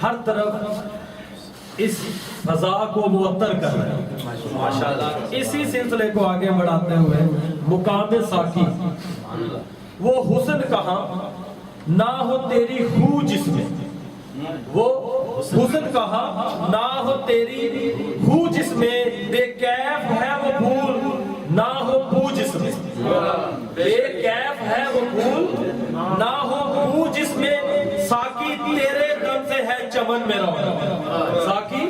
ہر طرف اس فضا کو معطر کر رہے ہیں ماشاءاللہ. اسی سلسلے کو آگے بڑھاتے ہوئے مقام ساقی، وہ حسن کہاں نہ ہو تیری خو جس میں، وہ حسن کہاں نہ ہو تیری خو جس میں، بے کیف ہے وہ پھول نہ ہو پو جس میں، بے کیف ہے وہ پھول نہ ہو پو جس میں، ساقی تیرے دم سے ہے چمن میں رونق، ساقی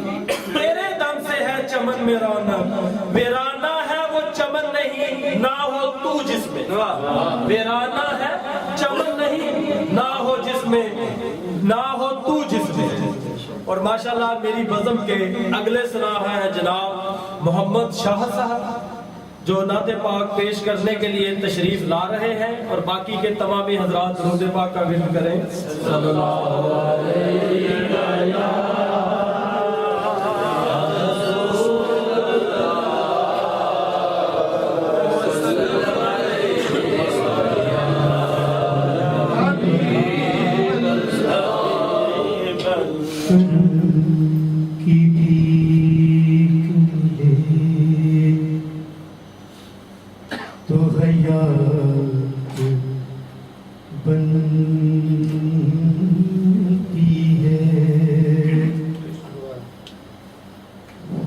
تیرے دم سے ہے چمن میں رونق، ویرانہ ہے وہ چمن نہیں نہ ہو تو جس میں، ویرانہ ہے چمن نہیں نہ ہو جس میں، نہ ہو تو جس میں. اور ماشاءاللہ میری بزم کے اگلے سراہ ہیں جناب محمد شاہ صاحب، جو نعت پاک پیش کرنے کے لیے تشریف لا رہے ہیں، اور باقی کے تمامی حضرات درود پاک کا ورد کریں. صلی اللہ علیہ کی بھیک ملے تو حیات بنتی ہے،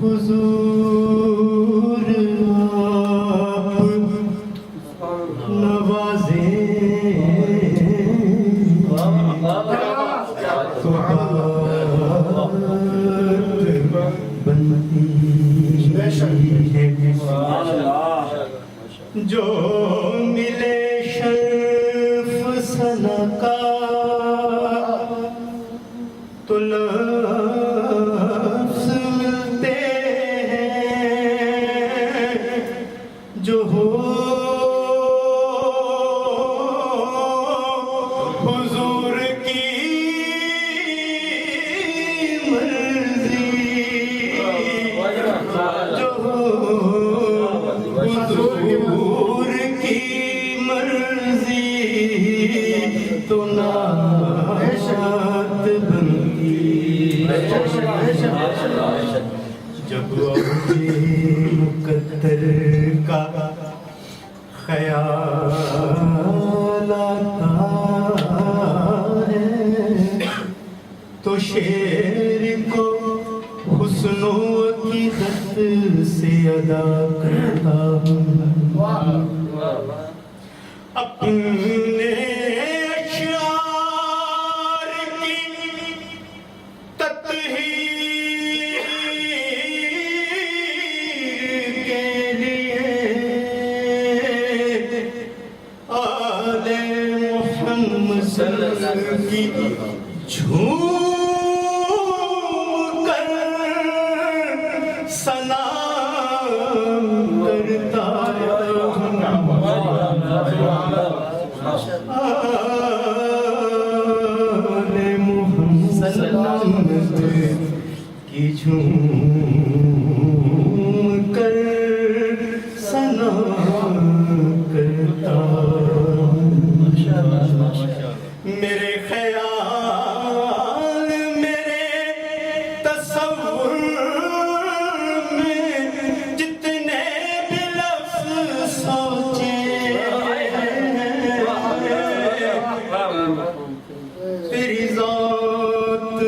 حضور آپ نوازیں تو بنتی ہے، جو ملے شرف ثنا کا تو لفظ ملتے ہیں، جو ہو حضور کی مرضی، جو ہو حضور کی مرضی تو نعت بنتی ہے. جب اوج مقدر کا خیال آتا ہے تو شعر کو حسن و عقیدت سے ادا کرتا ہوں. اپنے اشعار کی تطہیر کے لیے آل محمد صلی اللہ علیہ وسلم کی جھوم کر ثنا کرتا ہوں. آل محمد صلی اللہ علیہ وسلم کی جھوم کر ثنا کرتا ہوں. میرے خیال میرے تصور میں جتنے بھی لفظ سوچے تیری ذات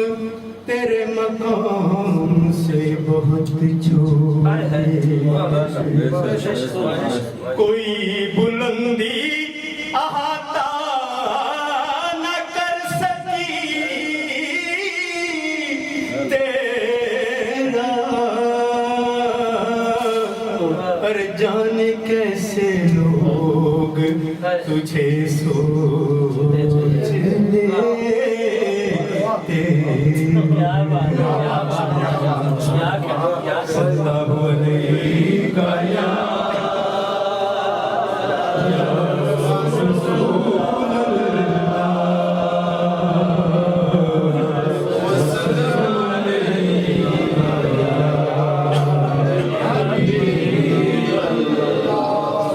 تیرے مقام سے بہت چھوٹے، کوئی بلندی احاطہ نہ کر سکی تیرا، اور جانے کیسے لوگ تجھے سوچنے صلی اللہ علیہ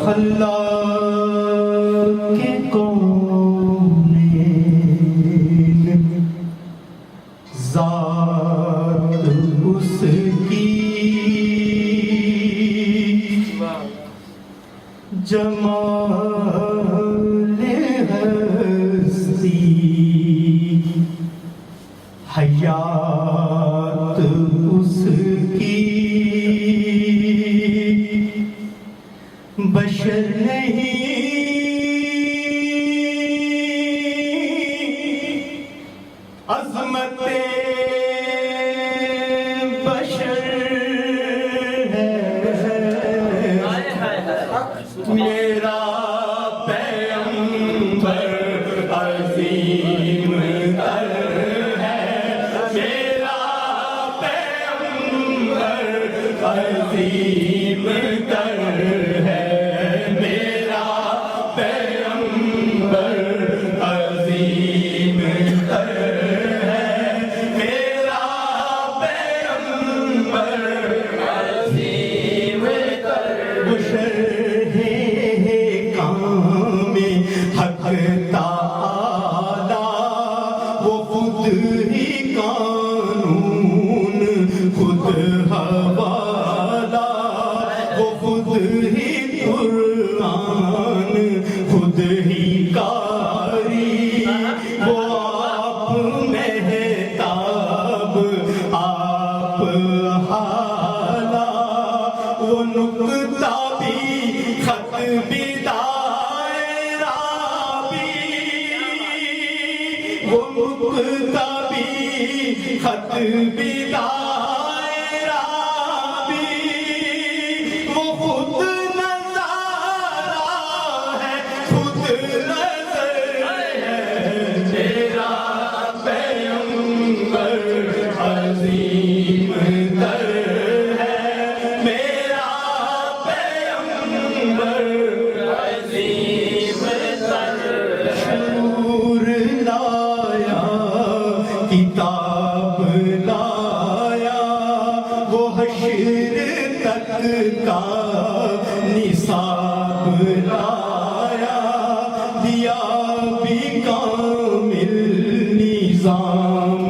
اللہ کے کون ذات اس کی جمال ہستی حیات اس کی بشر نہیں عظمت بشر ہے میرا پیغمبر عظیم تر ہے میرا پیغمبر عظیم تر ہے میرا پیغمبر عظیم تر ہے میرا پیغمبر عظیم تر بشر حق تعالی وہ خود ہی قانون خود حوالہ وہ خود ہی قرآن خود ہی قاری وہ آپ مہتاب آپ حالہ وہ نقطہ بھی خط بھی خط بھی دائرہ بھی وہ خود نظارہ ہے خود نظر ہے میرا پیغمبر عظیم تر ہے میرا پیغمبر عظیم تر شعور لایا کتاب لایا وہ حشر تک کا نصاب لایا دیا بھی کامل نظام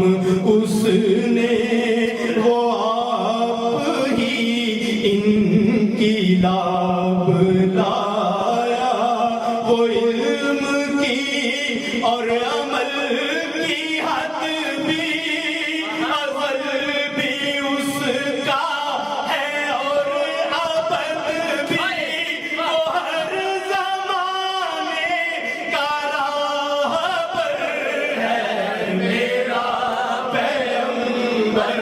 اس نے وہ آپ ہی انقلاب لایا وہ علم کی اور عمل کی حد بھی اول بھی اس کا ہے اور ابد بھی وہ ہر زمانے کا راہبر ہے میرا پیغمبر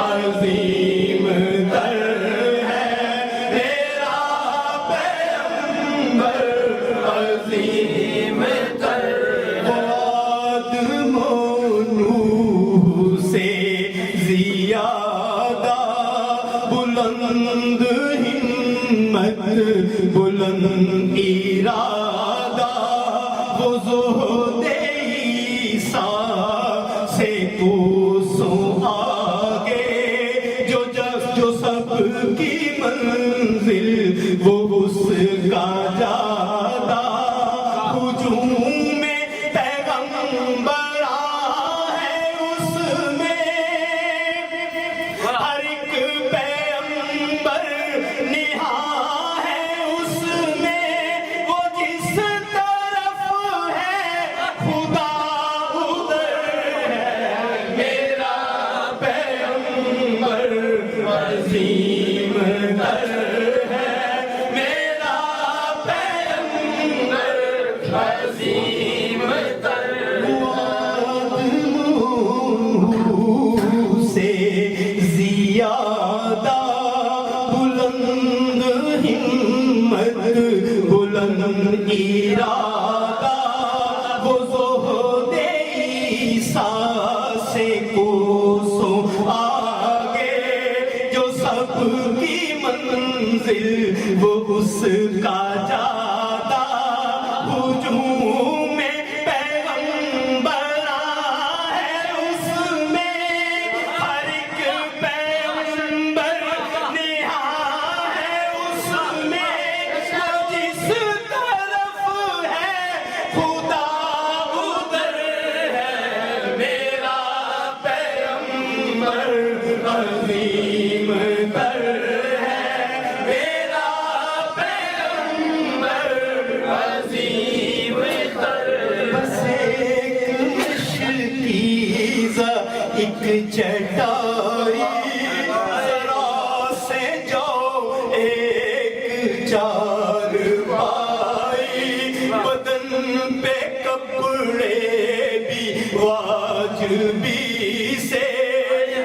عظیم تر ہے میرا پیغمبر عظیم تر سے زیادہ بلند ہمت بلند ارادہ وہ زہد عیسیٰ سے کوسوں آگے جو سب کی منزل وہ اس کا جادہ ہجوم میں پیغمبر عظیم تر ہے میرا پیغمبر عظیم تر سے زیادہ بلند ہمت بلند ارادہ وہ زہد عیسیٰ سے کوسوں سب کی منزل وہ اس کا جادہ ہجوم میں پیغمبر ہے اس میں ہر ایک پیغمبر نہاں ہے اس میں جس طرف ہے خدا ادھر ہے میرا پیغمبر پاکیزہ ایک چٹائی ذرا سے جو ایک چارپائی بدن پہ کپڑے بھی واجبی سے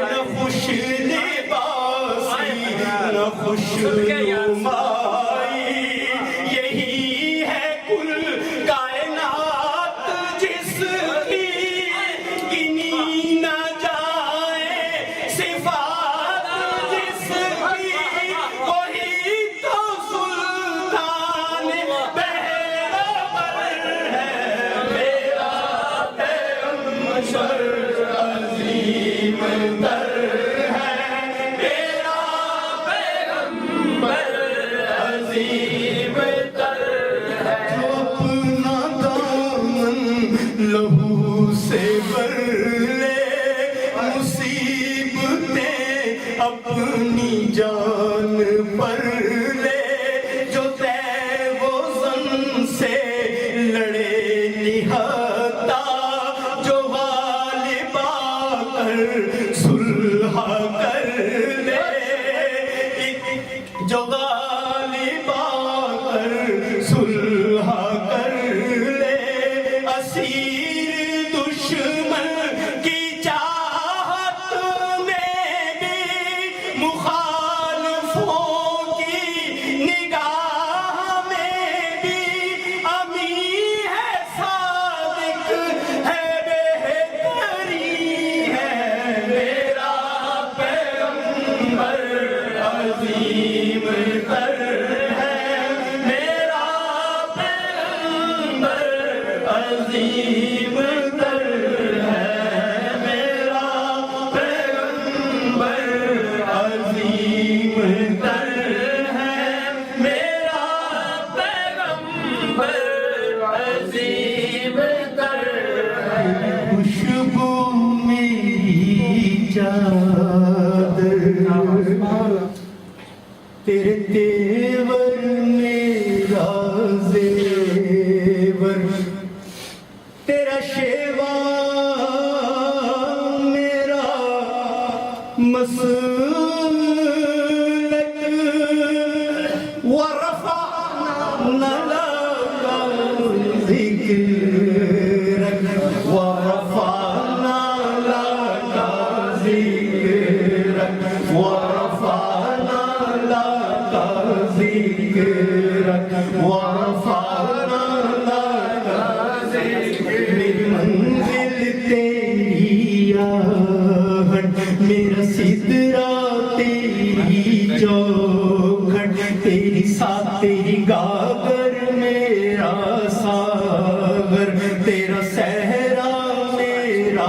نہ خوش لباسی نہ خوش نمائی یہی ہے کل کائنات جس کی گنی نہ جائے صفات جس کی وہی تو سلطان بہرور ہے میرا پیغمبر عظیم تر ہے میرا پیغمبر عظیم تر ہے جو اپنا دامن لہو سے بھر لے مصیبتیں اپنی جان پر لے جو طے وزن سے لڑے نہتا جو غالب آ کر صلح کر لے جو غالب آ کر صلح کر لے اسیر دشمن کی چاہت میں بھی مخالفوں کی نگاہ میں بھی امی ہے صادق ہے بہتری ہے میرا پیغمبر عظیم تر ہے میرا پیغمبر عظیم تر ہے میرا پیغمبر عظیم تر ہے میرا پیغمبر عظیم تر ہے خوشبو میری چادر تیرے تیور میرا زیور تیرا شیوا میرا مسلک ورفعنا لك ذکرک ورفعنا لك ذکرک ورفعنا لك ذکرک ورفعنا لك ذکرک میری منزل تیری آہٹ میرا سدرا تیری چوکھٹ تیری ساتھ تیری گاگر میرا ساغر تیرا صحرا میرا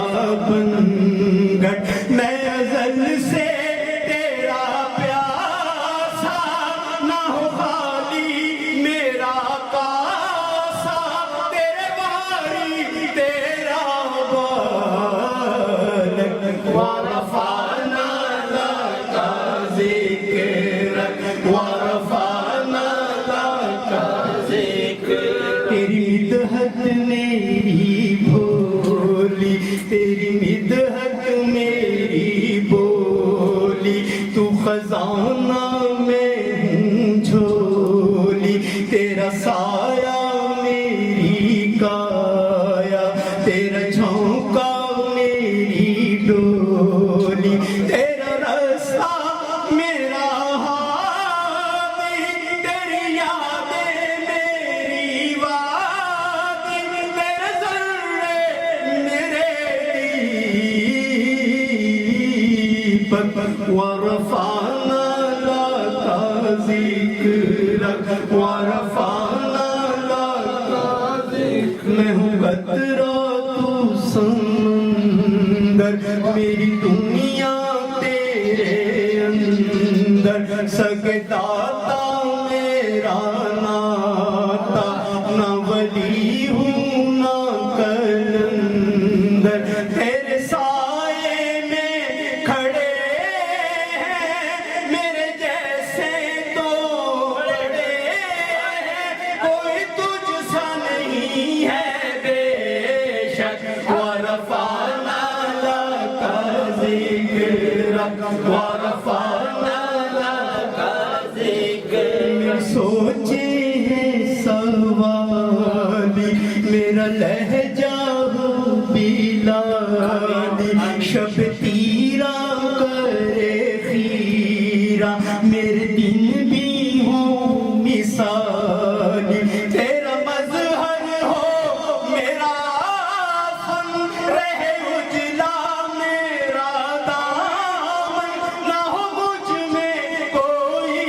بنگٹ میں ازل سے تیرا پیاسا نہ ہو خالی میرا کاسا تیرے باری تیرا بالک ورفعنا لك ذکرک ورفعنا لك ذکرک تیری مدحت میری بھولی تیری مدحت میری بولی تو خزانہ میں ہوں جھولی تیرا سایہ میری کایا تیرا جھونکا میری ڈولی تیرا رستہ میرا ہادی تیری یادیں میری وادی تیرے ذرے میرے دیپک ورفعنا لك ذکرک ورفعنا لك ذکرک میں ہوں قطرہ تو سمندر میری دنیا تیرے اندر سگے داتا میرا ناتا نہ ولی ہوں نہ کلندر تیرے سائے میں کھڑے ہیں میرے جیسے تو بڑے ہیں کوئی تجھ سا نہیں ہے بے شک ورفعنا ورفعنا لك ذکرک سوچے ہیں سوالی میرا لہجہ ہو بلالی شب تیرا کرے خیرہ میرے دن بھی ہوں مثالی تیرا مظہر ہو میرا فن رہے اجلا میرا دامن نہ ہو مجھ میں کوئی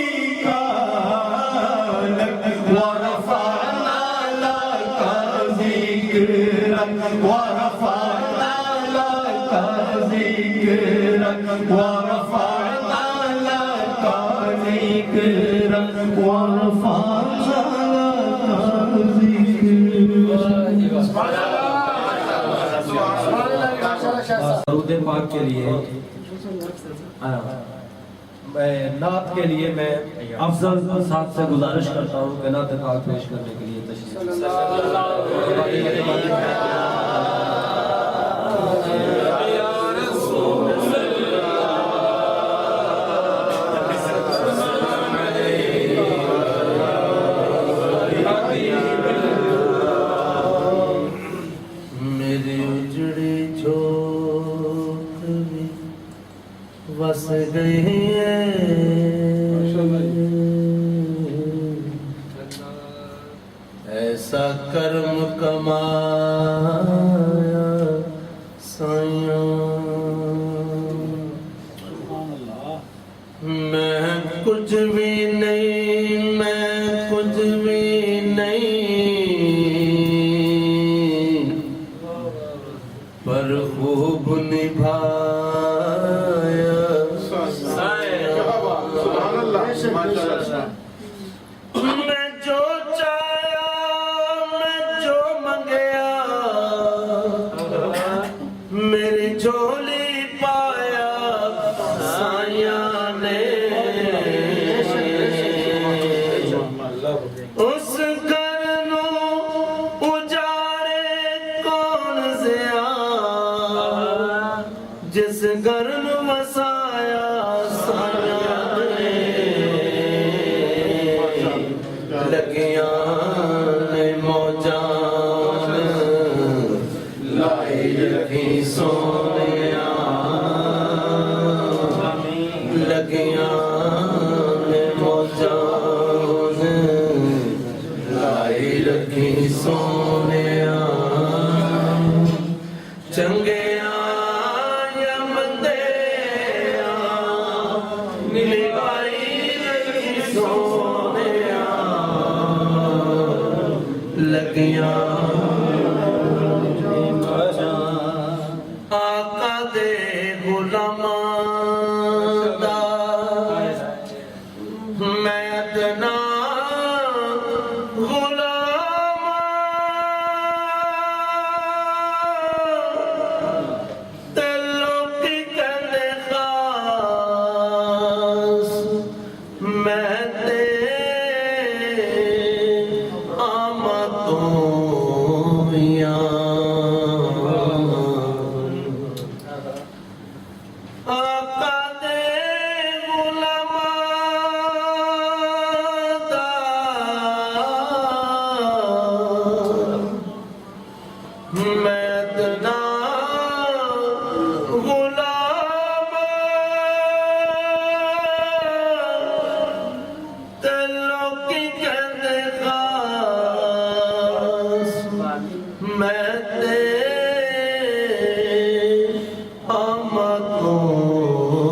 کالک ورفعنا لك ذکرک ورفعنا لك ذکرک ورفعنا لك ذکرک ورفعنا لك ذکرک درود پاک کے لیے نعت کے لیے میں افضل صاحب سے گزارش کرتا ہوں کہ نعت پاک پیش کرنے کے لیے تشریف میری اجڑی جھوپڑی بس گئی ہے ایسا کرم کمایا سائیاں میں کچھ بھی نہیں میں کچھ بھی نہیں پر خوب نبھایا میں جو چاہیا میں جو منگیا میری جھولی پایا سائیاں نے اس گھر نو اجارے کون زیا جس گھر نو وسایا سائیاں نے لگیاں نے موجان لائی رکھی سونیاں لگیاں نے موجان لائی رکھی سونیاں چنگیاں یا مندیاں نبھائی رکھی سونیاں لگیاں آقا دے غلامان دا میں ادنا غلامان دلوں کی کہنے خاص میں تے آمدوں آقا دے غلامان دا میں ادنا غلامان دلوں کی کہنے خاص میں تے آمدوں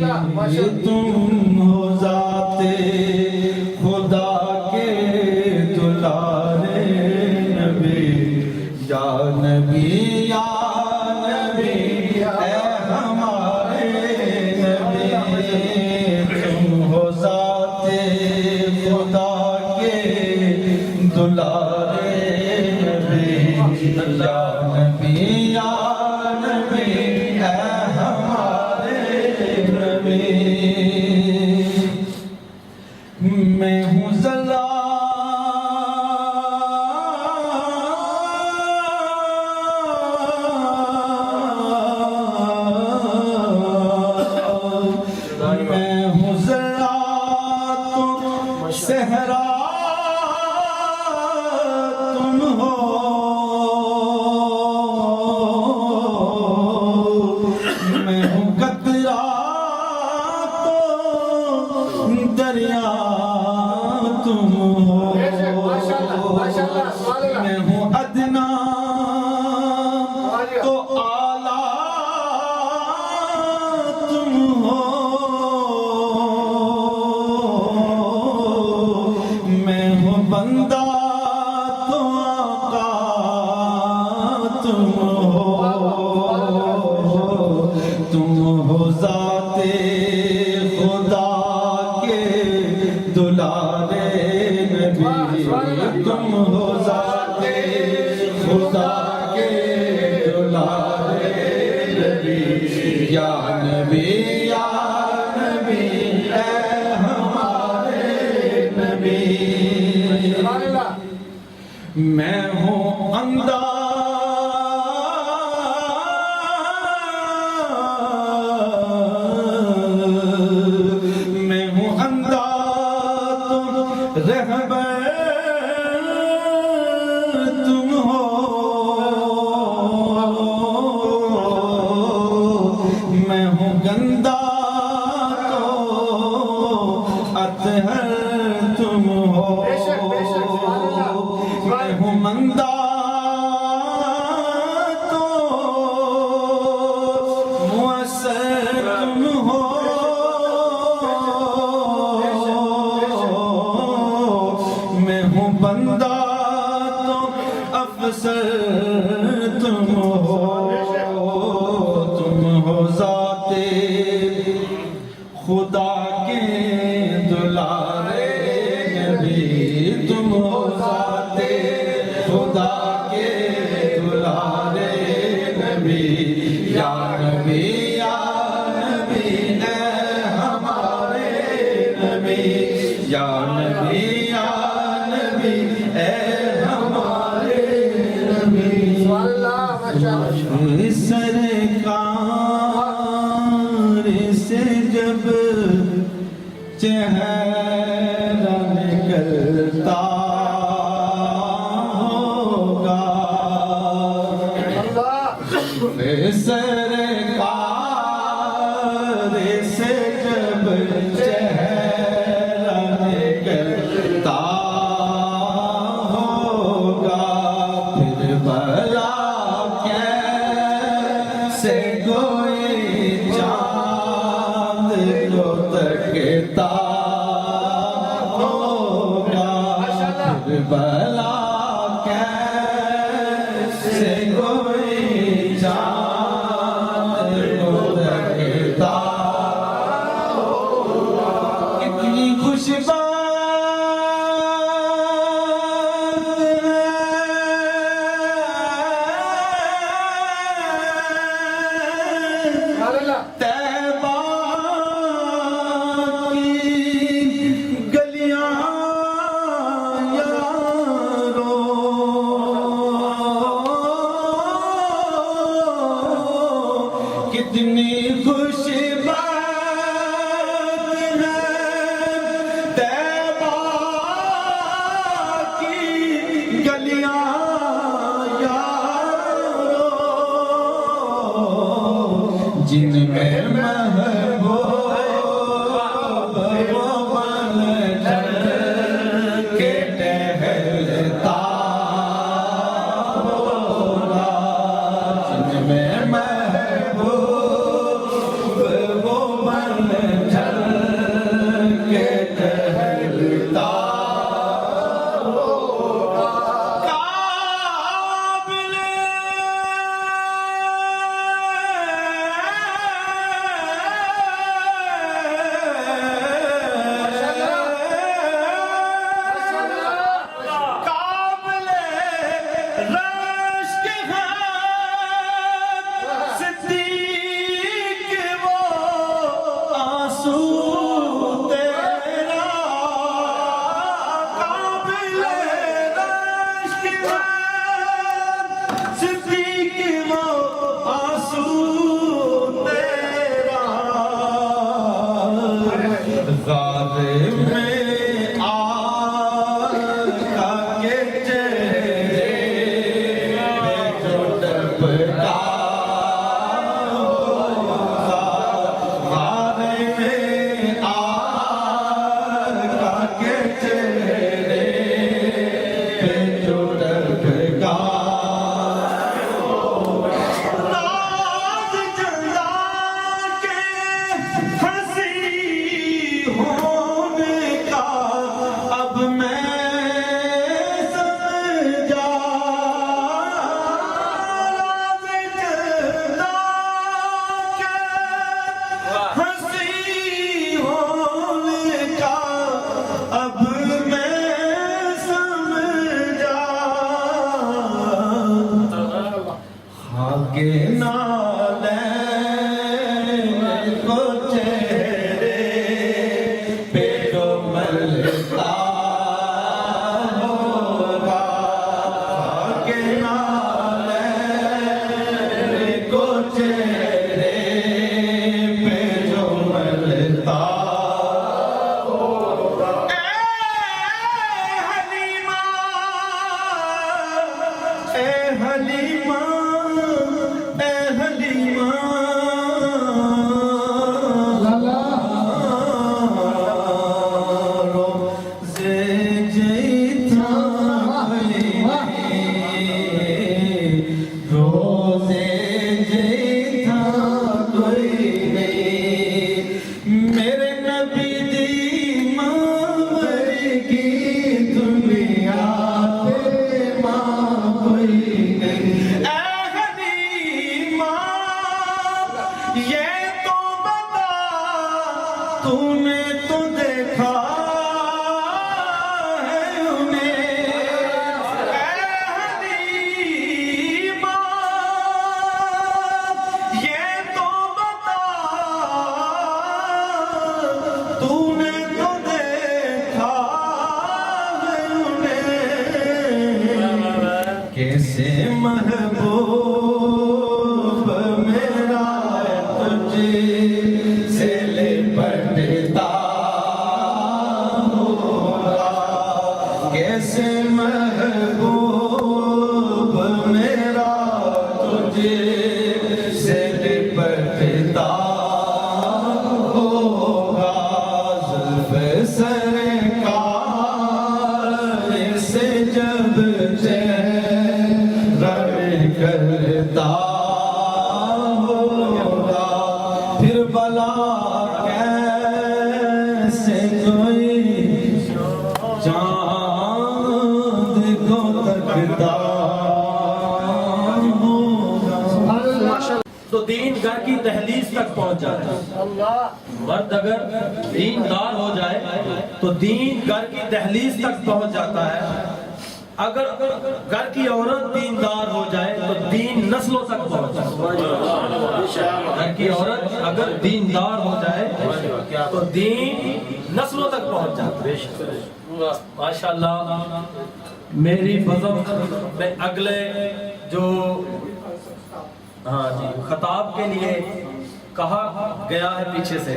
تم ہو ذات خدا کے دلارے نبی یا نبی یا نبی اے ہمارے نبی تم ہو ذات خدا کے دلارے نبی یا نبی یا نبی اے ہمارے نبی میں ہوں ذلہ میں ہوں ذرا تم صحرا تم ہو میں ہوں قطرہ تو دریا تم ہو میں ہوں ادنا تو اعلیٰ تم ہو میں ہوں بندہ تو آقا تم ہو ذات خدا کے دلارے نبی تم ہو ذات خدا کے دلارے نبی یا نبی یا نبی اے ہمارے نبی میں ہوں اندھا میں ہوں اندھا تم رہبر تم ہو میں ہوں گندا تو اطہر تم ہو میں ہوں مندہ تو مؤثر تم ہو میں ہوں بندہ تو افسر تم ہو ذات خدا کے دلارے نبی تم ہو ذات خدا کے دلارے نبی یا نبی یا نبی اے ہمارے نبی یا نبی یا نبی اے ہمارے نبی سرکار سے جب چہرہ نکلتا ہوگا سرکار سے جب چہرہ نکلتا ہوگا پھر بلا کیسے کوئی چاند کو تکتا ہوگا پھر بلا کیسے کوئی چاند کو تکتا ہوگا کتنی خوش بات طیبہ کی گلیاں یارو کتنی خوش بات ہے آنسو تیرا قابل رشک ہے صدیق وہ آنسو تیرا غار میں آقا کے چہرے جو ڈبکا غار میں آقا کے چہرے جو ڈبکا ناز جلا کے ہنسی ہونے کا اب میں سمجھا ناز جلا کے ہنسی ہونے کا اب میں سمجھا خاک نالین کو چہرے پہ جو ملتا ہوگا خاک نالین کو چہرے پہ جو ملتا ہوگا اے حلیمہ اے حلیمہ اے حلیمہ روزے جیتا روزے جیتا کوئی نہیں میرے نبی دی ماں کی دنیا پہ ماں کوئی نہیں اے حلیمہ یہ تو بتا تو نے تو دیکھا ہے انہیں اے حلیمہ یہ تو بتا تو نے تو دیکھا ہے انہیں کیسے محبوب میرا تجھے سے لپٹتا ہوگا کیسے محبوب میرا تجھے سے لپٹتا ہوگا زلف سرکار سے جب چہرہ کرتا ہوگا پھر بلا کیسے کوئی چاند کو تکتا ہوگا تو دین گھر کی دہلیز تک پہنچ جاتا ہے مرد اگر دیندار ہو جائے تو دین گھر کی دہلیز تک پہنچ جاتا ہے اگر گھر کی عورت دیندار ہو جائے تو دین نسلوں تک پہنچ جاتا ہے گھر کی عورت اگر دیندار ہو جائے تو دین نسلوں تک پہنچ جاتا ہے ماشاءاللہ میری بزم میں اگلے جو ہاں جی خطاب کے لیے کہا گیا ہے پیچھے سے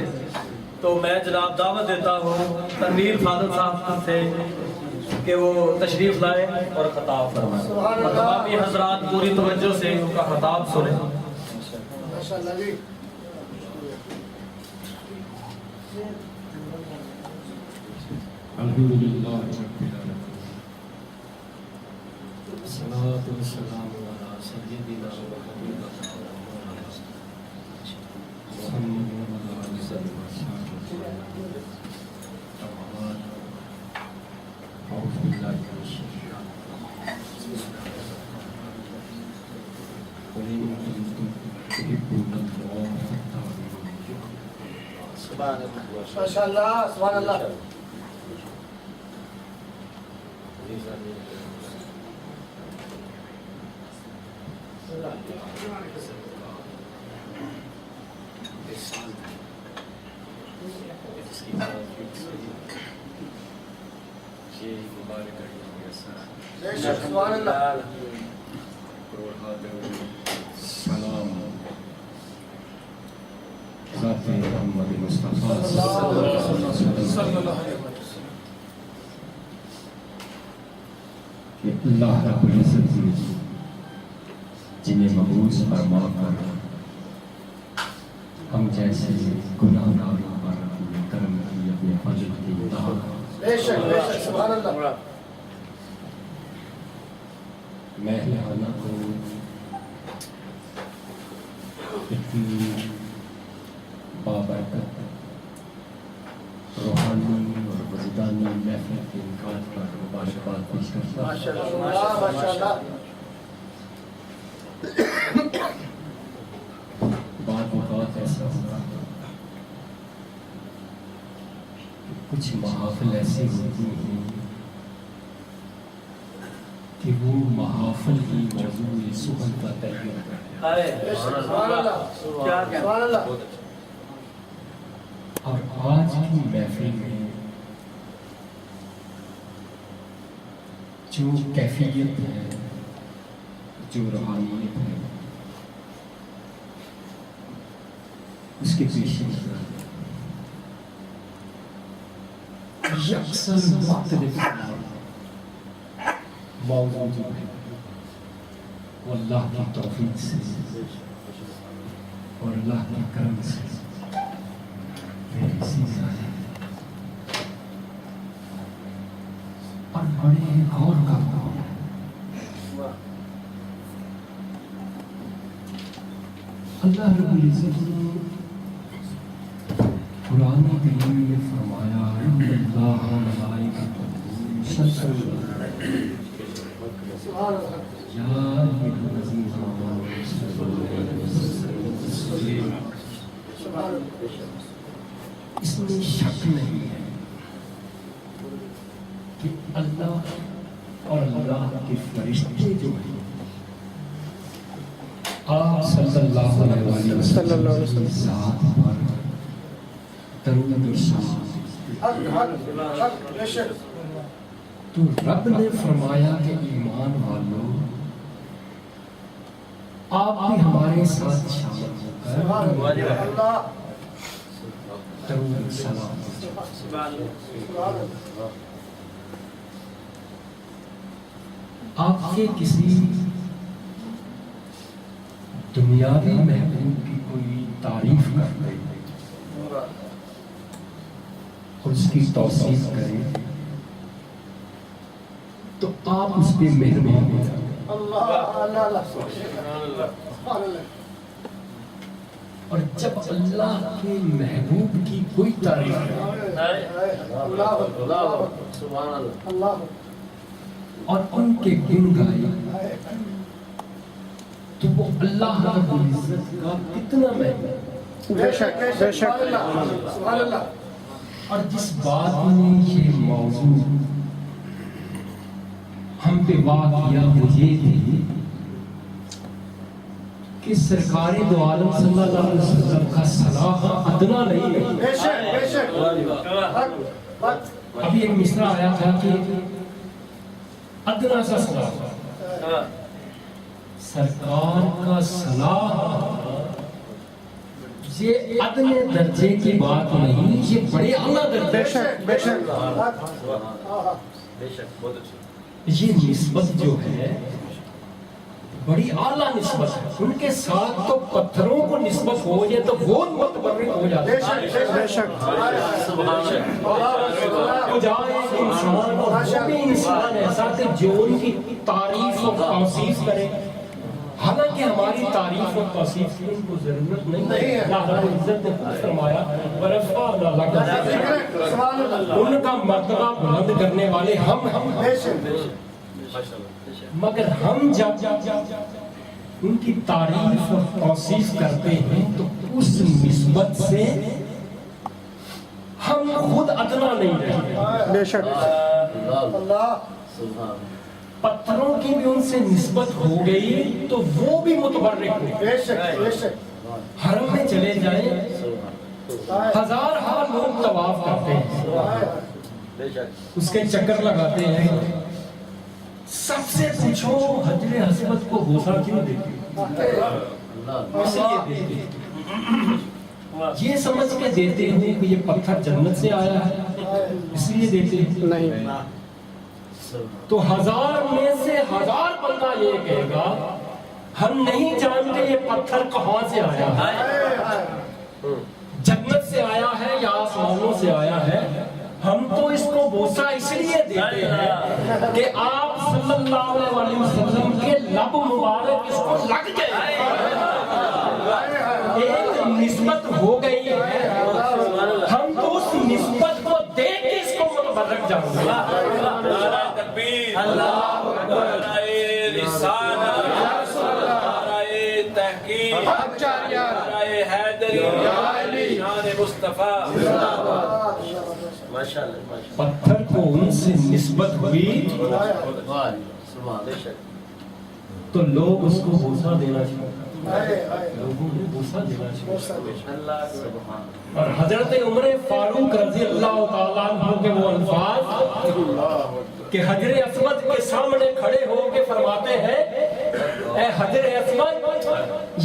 تو میں جناب دعوت دیتا ہوں تنویر فاضل صاحب سے کہ وہ تشریف لائیں اور خطاب فرمائیں مقامی حضرات پوری توجہ سے ان کا خطاب سنیں الحمدللہ رب العالمین الصلاۃ والسلام علی سیدنا و حبیبنا ماشاء اللہ سبحان اللہ اس کی توفیق سے یہ مبارک بے شک سبحان اللہ سلام ذات محمد مصطفیٰ صلی اللہ علیہ وسلم کہ اللہ رب العزت نے جنہیں مبعوث فرما کر ہم جیسے گناہگاروں پر اپنے کرم کی اپنے فضل کی عطا بے شک سبحان اللہ مہلانہ کو اتنی بابرکت روحانی اور وجدانی محفل کے انعقاد پر مبارکباد پیش کرتا ہوں۔ ماشاءاللہ ماشاءاللہ بعض اوقات ایسا ہوتا ہے کہ کچھ محافل ایسی ہوتی ہیں کہ وہ محافل کی موضوع سخن کا تعین کرتے ہیں بے شک سبحان اللہ سبحان اللہ اور آج کی محفل میں جو کیفیت ہے جو روحانیت ہے اس کے پیش یکسر مختلف موضوع جو ہے وہ اللہ کی توفیق سے اور اللہ کے کرم سے اور بڑے غور کا کام ہے۔ اللہ رب العزت نے قرآن کریم میں فرمایا ان اللہ ملائکتہ سبحان اللہ یا ایھا الذین آمنوا سبحان اللہ اس میں شک نہیں ہے کہ اللہ اور اللہ کے فرشتے جو ہیں آپ صلی اللہ علیہ وسلم کی ذات پر درود و سلام، حق بے شک تو رب نے فرمایا کہ ایمان والو آپ بھی ہمارے ساتھ شامل ہو کر اللہ درود و سلام۔ سبحان اللہ آپ کے کسی دنیاوی محبوب کی کوئی تعریف کرتے ہیں اور اس کی توصیف کریں تو آپ اس پہ مہربان ہو جائیں۔ اللہ اللہ سبحان اللہ اور جب اللہ کے محبوب کی کوئی تعریف کریں اللہ سبحان اللہ اللہ اور ان کے گن گائے تو وہ اللہ رب العزت کا کتنا محبوب۔ بے شک سبحان اللہ سبحان اللہ اور جس بات نے یہ موضوع ہم پہ واقع کیا وہ یہ تھی کہ سرکار دو عالم صلی اللہ علیہ وسلم کا صلاح ادنا نہیں ہے۔ بے شک حق حق ابھی ایک مصرع آیا تھا کہ ادنا سا صلاح، سرکار کا صلاح یہ ادنے درجے کی بات نہیں، یہ بڑے اعلیٰ درجے بے شک بے شک بہت اچھا یہ نسبت جو ہے بڑی اعلیٰ نسبت ہے۔ ان کے ساتھ تو پتھروں کو نسبت ہو جائے تو وہ متبرک ہو جاتے بے شک بے شک تو جائے انسان اور وہ بھی انسان ایسا کہ جو ان کی تعریف اور توصیف کرے، حالانکہ ہماری تعریف اور توصیف کی ان کو ضرورت نہیں ہے۔ اللہ رب العزت نے خود فرمایا وَرَفَعْنَا لَكَ ذِكْرَكَ، ان کا مرتبہ بلند کرنے والے ہم بے شک مگر ہم جب ان کی تعریف اور توصیف کرتے ہیں تو اس نسبت سے ہم خود ادنا نہیں رہتے۔ بے شک اللہ پتھروں کی بھی ان سے نسبت ہو گئی تو وہ بھی متبرک ہو۔ بے شک حرم میں چلے جائیں ہزارہا لوگ طواف کرتے ہیں، اس کے چکر لگاتے ہیں، سب سے پوچھو حجر اسود کو بوسہ کیوں دیتے اس لیے دیتے یہ سمجھ کے دیتے ہیں کہ یہ پتھر جنت سے آیا ہے اس لیے دیتے ہیں نہیں. تو ہزار میں سے ہزار بندہ یہ کہے گا ہم نہیں جانتے یہ پتھر کہاں سے آیا ہے، جنت سے آیا ہے یا آسمانوں سے آیا ہے، ہم تو اس کو بوسہ اس لیے دیتے ہیں کہ آپ صلی اللہ علیہ وسلم کے لب مبارک اس کو لگ جائے، ایک نسبت ہو گئی ہے، ہم تو اس نسبت کو دے کے اس کو متبرک جانتے ہیں. اللہ اکبر، نعرہ رسالت، نعرہ تحقیق، نعرہ حیدری، شان مصطفیٰ. پتھر کو ان سے نسبت ہوئی تو لوگ اس کو بوسہ دینا چاہتے، لوگوں کو بوسہ دینا چاہتے. اور حضرت عمر فاروق رضی اللہ تعالیٰ عنہ کے وہ الفاظ کہ حجر اسود کے سامنے کھڑے ہو کے فرماتے ہیں اے حجر اسود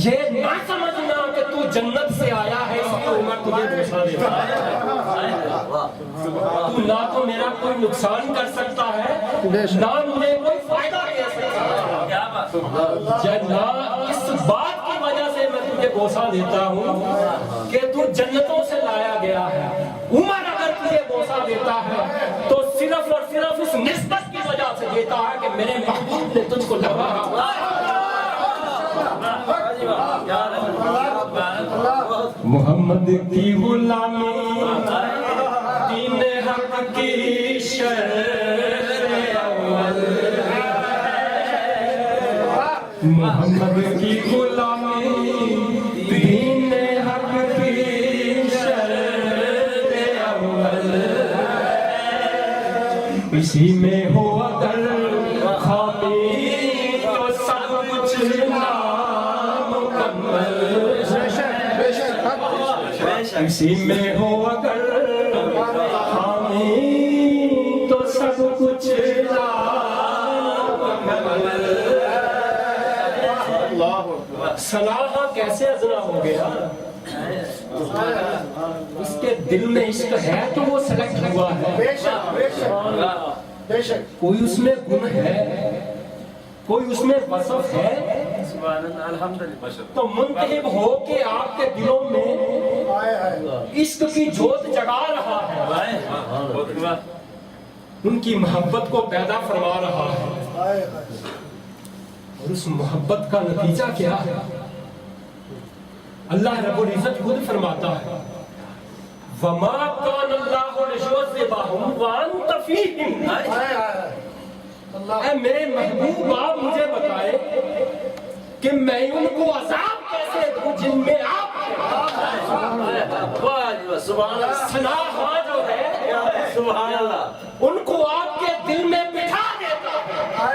یہ نہ سمجھنا کہ تو جنت سے آیا ہے اس لیے عمر تجھے بوسہ دیتا ہے، تو نہ تو میرا کوئی نقصان کر سکتا ہے نہ مجھے کوئی فائدہ دے سکتا ہے، نہ اس بات کی وجہ سے میں تجھے بوسہ دیتا ہوں کہ تو جنتوں سے لایا گیا ہے. عمر اگر تجھے بوسہ دیتا ہے تو صرف اور صرف اس نسبت کی وجہ سے دیتا ہے کہ میرے محبوب نے تجھ کو لگا. محمد کی غلامی دین حق کی شرط اول ہے، محمد کی غلامی دین حق کی شرط اول ہے، اسی میں ہو اگر خامی تو سب کچھ نامکمل ہے، اسی میں ہو اگر خامی تو سب کچھ نامکمل ہے. صلاح کیسے ازنا ہو گیا؟ اس کے دل میں عشق ہے تو وہ سلیکٹ ہوا ہے. کوئی اس میں گن ہے، کوئی اس میں وصف ہے تو منتخب ہو کے آپ کے دلوں میں عشق کی جوت جگا رہا ہے، ان کی محبت کو پیدا فرما رہا ہے. اور اس محبت کا نتیجہ کیا ہے؟ اللہ رب العزت خود فرماتا ہے وَمَا كَانَ اللَّهُ لِيُعَذِّبَهُمْ وَأَنْتَ فِيهِمْ. اے میرے محبوب آپ مجھے بتائے کہ میں ان کو عذاب کیسے دوں جن میں آپ سناہا جو ہے ان کو آپ کے دل میں بٹھا دیتا ہے،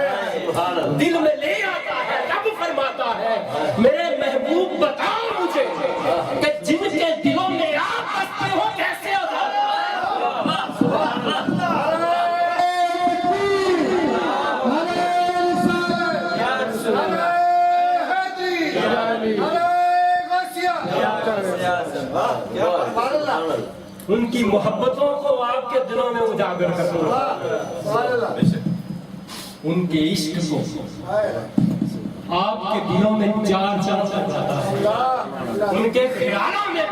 دل میں لے آتا ہے. رب فرماتا ہے میرے محبوب بتاؤ مجھے کہ جن کے دلوں میں آپ بستے ہو کیسے عذاب. ان کی محبتوں کو آپ کے دلوں میں اجاگر کرنا، ان کے عشق کو آپ کے دلوں میں چار چار چاہتا ہے، ان کے خیالوں میں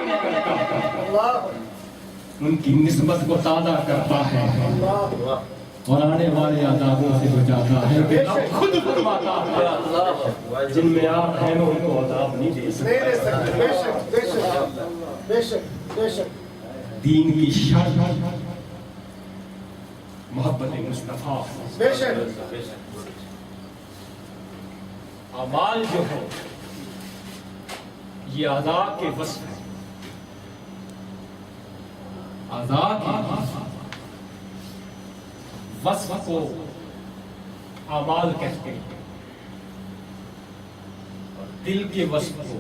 ان کی نسبت کو تازہ کرتا ہے اور آنے والے عذابوں سے بچاتا ہے. کہ اب خود فرماتا ہے جن میں آپ ہیں ان کو عذاب نہیں دے سکتے. دین کی شرط محبت مصطفیٰ. اعمال جو ہے یہ اعضاء کے وصف ہے، اعضاء کے وصف کو اعمال کہتے ہیں اور دل کے وصف کو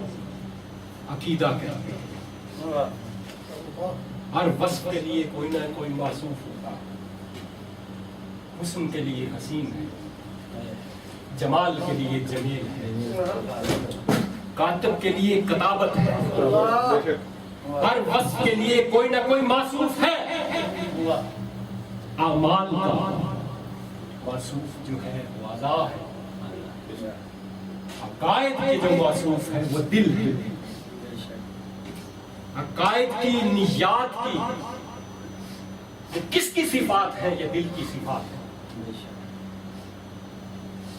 عقیدہ کہتے ہیں. ہر وصف کے لیے کوئی نہ کوئی موصوف ہوتا، حسن کے لیے حسین ہے، جمال کے لیے جمیل ہے، کاتب کے لیے کتابت ہے، ہر وصف کے لیے کوئی نہ کوئی موصوف ہے۔ اعمال کا موصوف جو ہے وہ اعضاء ہے، عقائد کے جو موصوف ہے وہ دل ہے، عقائد کی نیات کی یہ کس کی صفات ہے؟ یہ دل کی صفات ہے،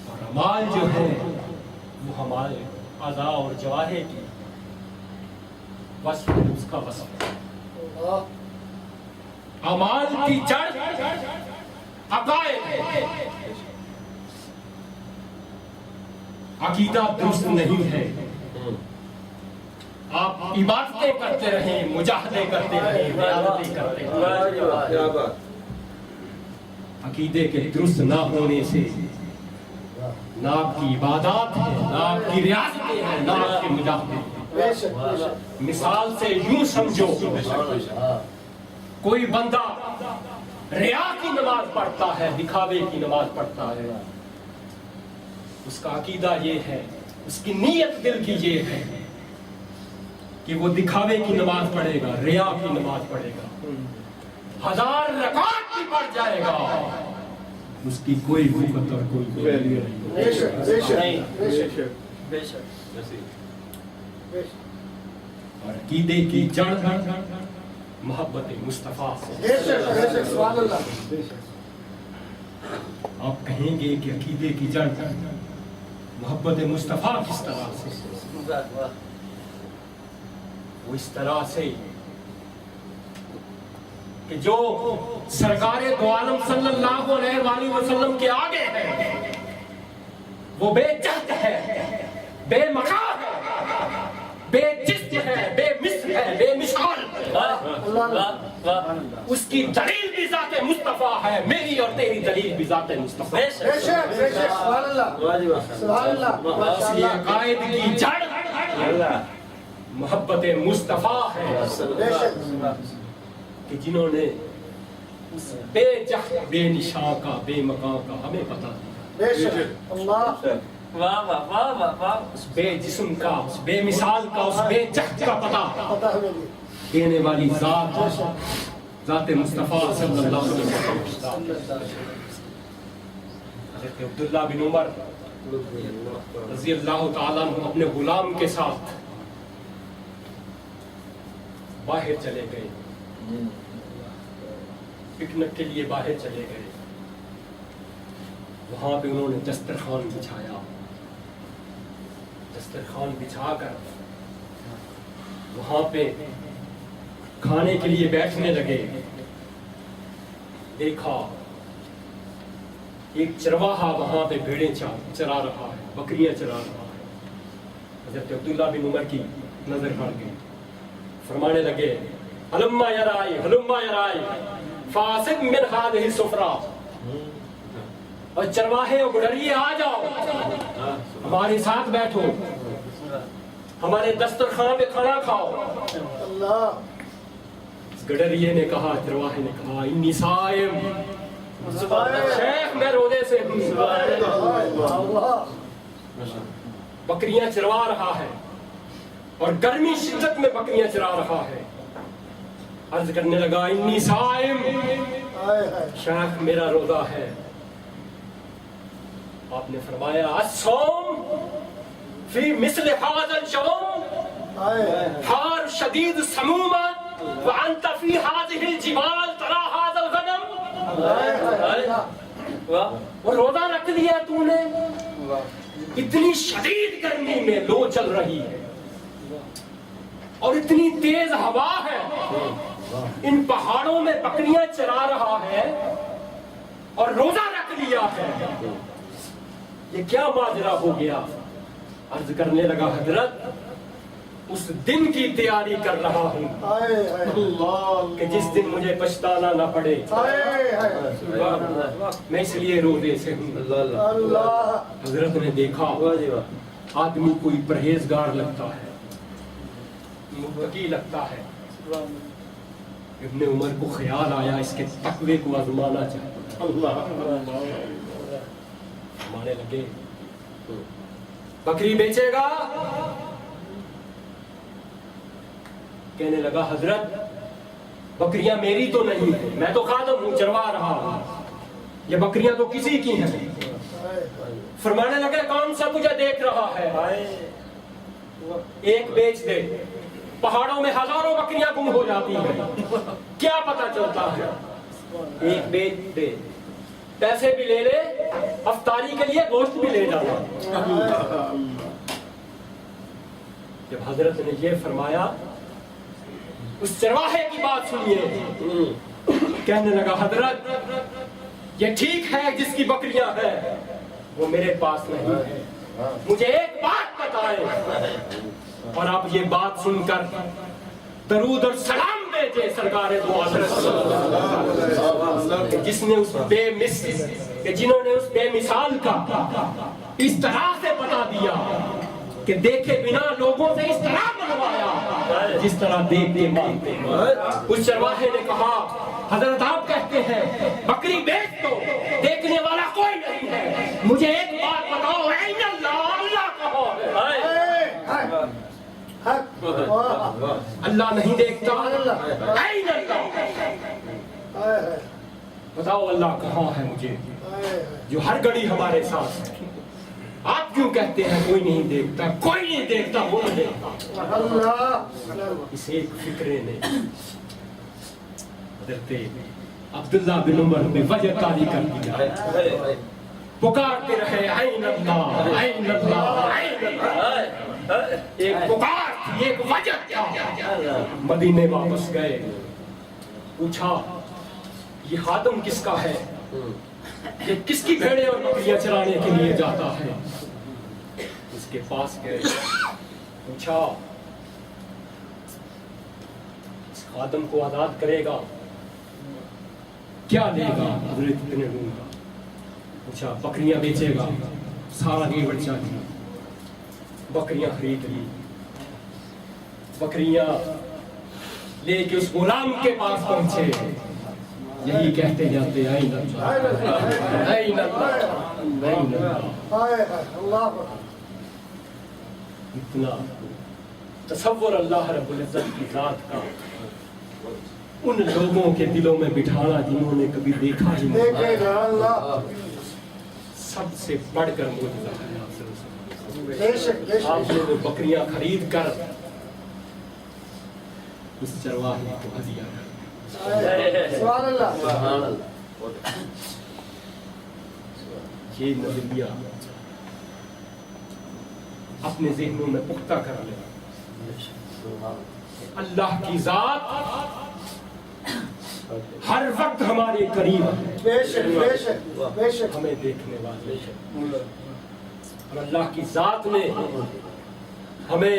اور اعمال جو ہے وہ ہمارے اعضاء اور جوارح کی وصف ہے، اس کا وصف ہے۔ اعمال کی جڑ عقائد ہے، عقیدہ درست نہیں ہے، آپ عبادتیں کرتے رہیں، مجاہدے کرتے رہیں، ریاضتیں کرتے رہیں، عقیدے کے درست نہ ہونے سے نہ آپ کی عبادات ہیں، نہ آپ کی ریاضتیں ہیں، نہ آپ کے مجاہدے ہیں۔ مثال سے یوں سمجھو، کوئی بندہ ریا کی نماز پڑھتا ہے، دکھاوے کی نماز پڑھتا ہے، اس کا عقیدہ یہ ہے، اس کی نیت دل کی یہ ہے کہ وہ دکھاوے کی نماز پڑھے گا، ریا کی نماز پڑھے گا، 1000 رکعت بھی پڑھ جائے گا، اس کی کوئی حکمت اور کوئی اور عقیدے کی جڑ محبت مصطفیٰ سے۔ آپ کہیں گے کہ عقیدے کی جڑ محبت مصطفیٰ کس طرح سے؟ وہ اس طرح سے کہ جو سرکار دو عالم صلی اللہ علیہ وآلہ وسلم کے آگے ہے وہ بے جہد ہے، بے مقام ہے، بے جسم ہے، بے مثل ہے، بے مثال ہے۔ اس کی دلیل بھی ذات مصطفیٰ ہے، میری اور تیری دلیل بھی ذات مصطفیٰ ہے۔ اس لیے عقائد کی جڑ محبت مصطفیٰ ہے کہ جنہوں نے اس بے جہد بے نشان کا بے مقام کا ہمیں پتہ دیا، اس بے جسم کا، اس بے مثال کا، اس بے جہد کا پتہ دینے والی ذات مصطفیٰ صلی اللہ علیہ وسلم۔ حضرت عبداللہ بن عمر رضی اللہ تعالیٰ عنہ اپنے غلام کے ساتھ باہر چلے گئے، پکنک کے لیے باہر چلے گئے، وہاں پہ انہوں نے دسترخوان بچھایا، دسترخوان بچھا کر وہاں پہ کھانے کے لیے بیٹھنے لگے، دیکھا ایک چرواہا وہاں پہ بھیڑیں چرا رہا ہے، بکریاں چرا رہا ہے۔ حضرت عبداللہ بن عمر کی نظر پڑ گئی، فرمانے لگے ہلما یرائی ہلما یرائی فاسق من هذه السفرہ، اور چرواہے اور گڈریے آ جاؤ، ہمارے ساتھ بیٹھو، ہمارے دسترخوان پہ کھانا کھاؤ۔ گڈریے نے کہا، چرواہے نے کہا انی صائم، شیخ میں روزے سے ہوں، بکریاں چروا رہا ہے اور گرمی شدت میں بکریاں چرا رہا ہے۔ عرض کرنے لگا انی صائم، شیخ میرا روزہ ہے۔ آپ نے فرمایا الصوم فی مثل هذا الجوم حار شدید سموما وانت فی هذه الجبال ترى هذا الغنم، وہ روزہ رکھ لیا تو نے، اتنی شدید گرمی میں لو چل رہی ہے اور اتنی تیز ہوا ہے، ان پہاڑوں میں بکریاں چرا رہا ہے اور روزہ رکھ لیا ہے، یہ کیا ماجرا ہو گیا؟ عرض کرنے لگا حضرت اس دن کی تیاری کر رہا ہوں کہ جس دن مجھے پچھتانا نہ پڑے، میں اس لیے روزے سے ہوں۔ حضرت نے دیکھا آدمی کوئی پرہیزگار لگتا ہے، متقی لگتا ہے، ابن عمر کو خیال آیا اس کے تقوی کو آزمانا چاہتا مانے لگے بکری بیچے گا؟ کہنے لگا حضرت بکریاں میری تو نہیں ہیں، میں تو خادم ہوں، چروا رہا ہوں، یہ بکریاں تو کسی کی ہیں۔ فرمانے لگے کون سا تجھے دیکھ رہا ہے؟ ایک بیچ دے، پہاڑوں میں ہزاروں بکریاں گم ہو جاتی ہیں، کیا پتا چلتا ہے؟ ایک بیچ دے، پیسے بھی لے لے، افطاری کے لیے گوشت بھی لے جانا۔ جب حضرت نے یہ فرمایا اس چرواہے کی بات سنیے، کہنے لگا حضرت یہ ٹھیک ہے جس کی بکریاں ہیں، وہ میرے پاس نہیں ہے، مجھے ایک بات بتائے۔ اور اب یہ بات سن کر درود اور سلام بھیجے سرکار دو عالم، جس نے اس بے مثل کہ جنہوں نے اس بے مثال کا اس طرح سے بتا دیا کہ دیکھے بنا لوگوں سے اس طرح منوایا جس طرح دیکھ کے مانتے ہیں۔ اس چرواہے نے کہا حضرت آپ کہتے ہیں بکری بیچ دو، دیکھنے والا کوئی نہیں ہے، مجھے ایک بات بتاؤ، این اللہ، اللہ کہو ہے؟ اللہ نہیں دیکھتا، این اللہ، بتاؤ اللہ کہاں ہے مجھے جو ہر گھڑی ہمارے ساتھ ہے؟ آپ کیوں کہتے ہیں کوئی نہیں دیکھتا؟ کوئی نہیں دیکھتا، وہ نہیں دیکھتا۔ اس ایک فکرے نے حضرت عبداللہ بن عمر بے وجہ تالی کر دیا، پکارتے رہے این اللہ، این اللہ، این اللہ، ایک پکار تھی، ایک وجہ تھا۔ مدینے واپس گئے، پوچھا یہ خادم کس کا ہے؟ یہ کس کی بھیڑیں اور بکریاں چرانے کے لیے جاتا ہے؟ اس کے پاس گئے، پوچھا اس خادم کو آزاد کرے گا کیا لے گا؟ حضرت اتنے لوں گا۔ پوچھا بکریاں بیچے گا؟ سارا ریوڑ چاہیے، بکریاں خرید لی، بکریاں لے کے اس غلام کے پاس پہنچے، یہی کہتے جاتے این اللہ، این اللہ، این اللہ۔ اتنا تصور اللہ رب العزت کی ذات کا ان لوگوں کے دلوں میں بٹھانا جنہوں نے کبھی دیکھا ہی نہیں، سب سے بڑھ کر معجزہ ہے۔ آپ نے وہ بکریاں خرید کر اس چرواہے کو ہدیہ کر سبحان اللہ۔ یہ نظریہ اپنے ذہنوں میں پختہ کر لیں۔ اللہ کی ذات ہر وقت ہمارے قریب ہے، بے شک بے شک بے شک، ہمیں دیکھنے والے ہیں۔ اور اللہ کی ذات نے ہمیں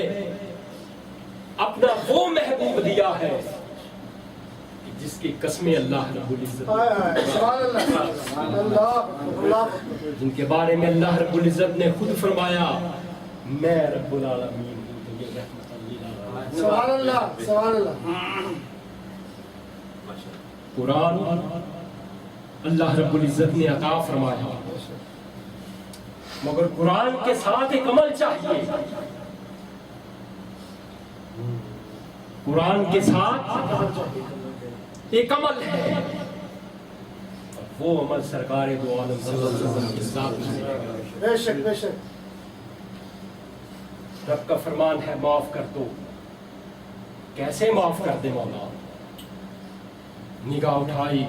اپنا وہ محبوب دیا ہے جس کی قسمیں اللہ رب العزت، سبحان اللہ، اللہ، جن کے بارے میں اللہ رب العزت نے خود فرمایا میں رب العالمین ہوں، تو یہ رحمت للعالمین۔ سبحان اللہ، سبحان اللہ۔ قرآن اللہ رب العزت نے عطا فرمایا، مگر قرآن کے ساتھ ایک عمل چاہیے، قرآن کے ساتھ ایک عمل ہے، وہ عمل سرکار دو عالم صلی اللہ علیہ وسلم کے ساتھ ہے۔ بے شک بے شک، رب کا فرمان ہے معاف کر دو، کیسے معاف کر دے مولا؟ نگاہ اٹھائی،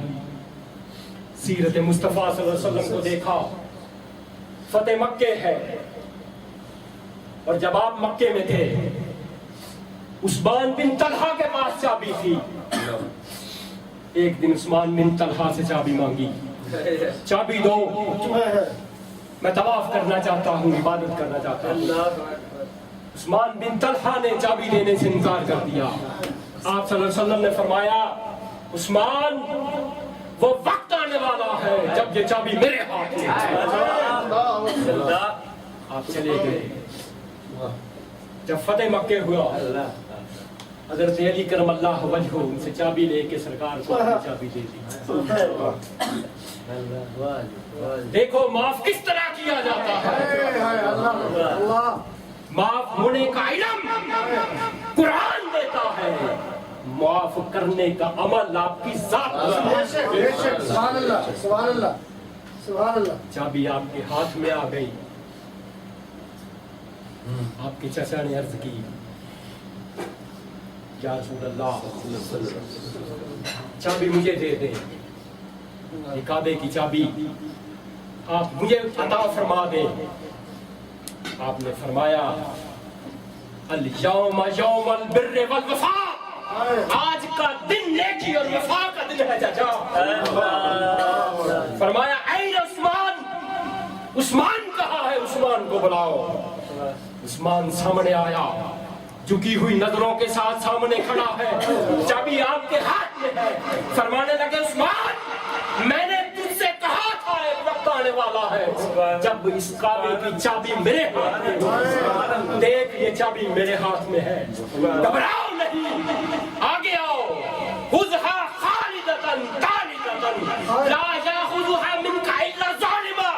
سیرت مصطفیٰ صلی اللہ علیہ وسلم کو دیکھا، فتح مکے ہے، اور جب آپ مکے میں تھے عثمان بن طلحہ کے پاس چابی تھی، ایک دن عثمان بن طلحہ سے چابی مانگی، چابی دو، میں طواف کرنا چاہتا ہوں، عبادت کرنا چاہتا ہوں۔ عثمان بن طلحہ نے چابی دینے سے انکار کر دیا۔ آپ صلی اللہ علیہ وسلم نے فرمایا عثمان وہ وقت آنے والا ہے جب یہ چابی میرے ہاتھ میں ہے۔ آپ چلے گئے۔ جب فتح مکہ ہوا حضرت علی کرم اللہ وجہ ان سے چابی لے کے سرکار کو اپنی چابی دے دی. دیکھو معاف کس طرح کیا جاتا ہے. اللہ معاف ہونے کا علم قرآن دیتا ہے, معاف کرنے کا عمل آپ کی ذات بے ہے. شک بے شک. سبحان اللہ سبحان اللہ سبحان اللہ. چابی آپ کے ہاتھ میں آ گئی. آپ کے چچا نے عرض کی یا رسول اللہ چابی مجھے دے دیں, یہ کعبے کی چابی آپ مجھے عطا فرما دیں. آپ نے فرمایا الیوم یوم البر والوفاء, آج کا دن نیکی اور وفا کا دن ہے چچا. فرمایا این عثمان, عثمان کہاں ہے, عثمان کو بلاؤ. عثمان سامنے آیا, جھکی ہوئی نظروں کے ساتھ سامنے کھڑا ہے, چابی آپ کے ہاتھ میں ہے. فرمانے لگے عثمان میں نے تجھ سے کہا تھا ایک وقت آنے والا ہے جب اس کعبے کی چابی میرے ہاتھ میں, دیکھ یہ چابی میرے ہاتھ میں ہے, گھبراؤ نہیں, آگے آؤ. خذھا خالدۃ طالبۃ لا یاخذھا منک الا ظالما.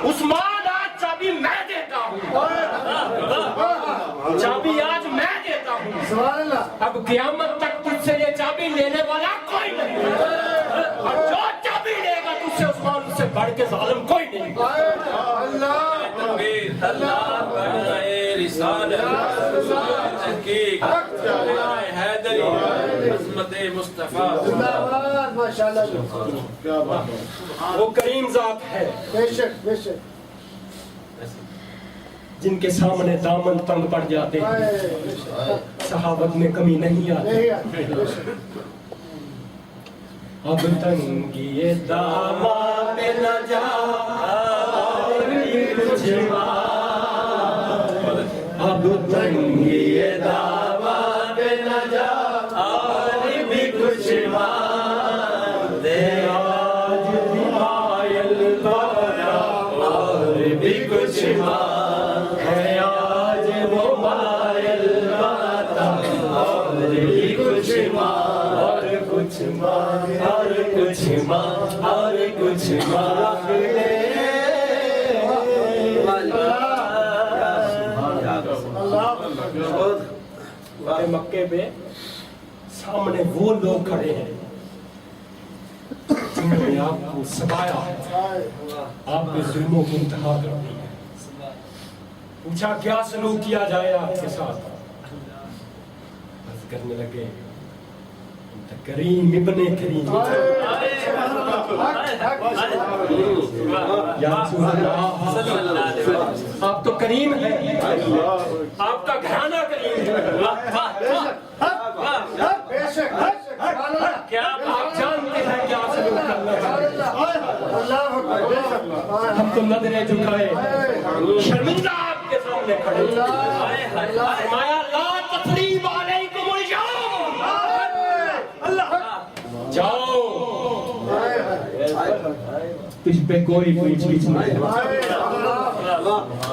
عثمان آج چابی میں دیتا ہوں, چابی آج میں دیتا ہوں. سبحان اللہ. اب قیامت تک تجھ سے یہ چابی لینے والا کوئی نہیں, اور جو چابی لے گا تجھ سے عثمان, اس سے بڑھ کے ظالم کوئی نہیں. اللہ اللہ رسالت تحقیق حیدری عظمت مصطفیٰ. زندہ ماشاءاللہ. وہ کریم ذات ہے بے شک بے شک. جن کے سامنے دامن تنگ پڑ جاتے ہیں, صحابت میں کمی نہیں آتی. نہیں آتی. بے شک. اب تنگی دامن پہ نہ جا اب تنگی دامن پہ نہ جا اور بھی کچھ دے, آج بھی مائل بارا اور بھی کچھ ہے, آج وہ مائل باتا اور بھی کچھ اور کچھ اور کچھ اور کچھ مکے میں سامنے وہ لوگ کھڑے ہیں جنہوں نے آپ کو سبایا, آپ کے ظلموں کی انتہا کر دی ہے. پوچھا کیا سلوک کیا جائے آپ کے ساتھ, عرض کرنے لگے انت کریم ابن کریم. یا رسول اللہ آپ تو کریم ہیں, آپ کا گھرانہ کریم ہے. بے شک بے شک. سبحان اللہ. کیا آپ جانتے ہیں کیا سلوک کرنا ہے. اللہ اکبر. بے شک. ہم تو نظریں جھکائے شرمندہ آپ کے سامنے کھڑے. فرمایا لا تثریب علیکم اليوم, جاؤ تجھ پہ کوئی پوچھ گچھ نہیں.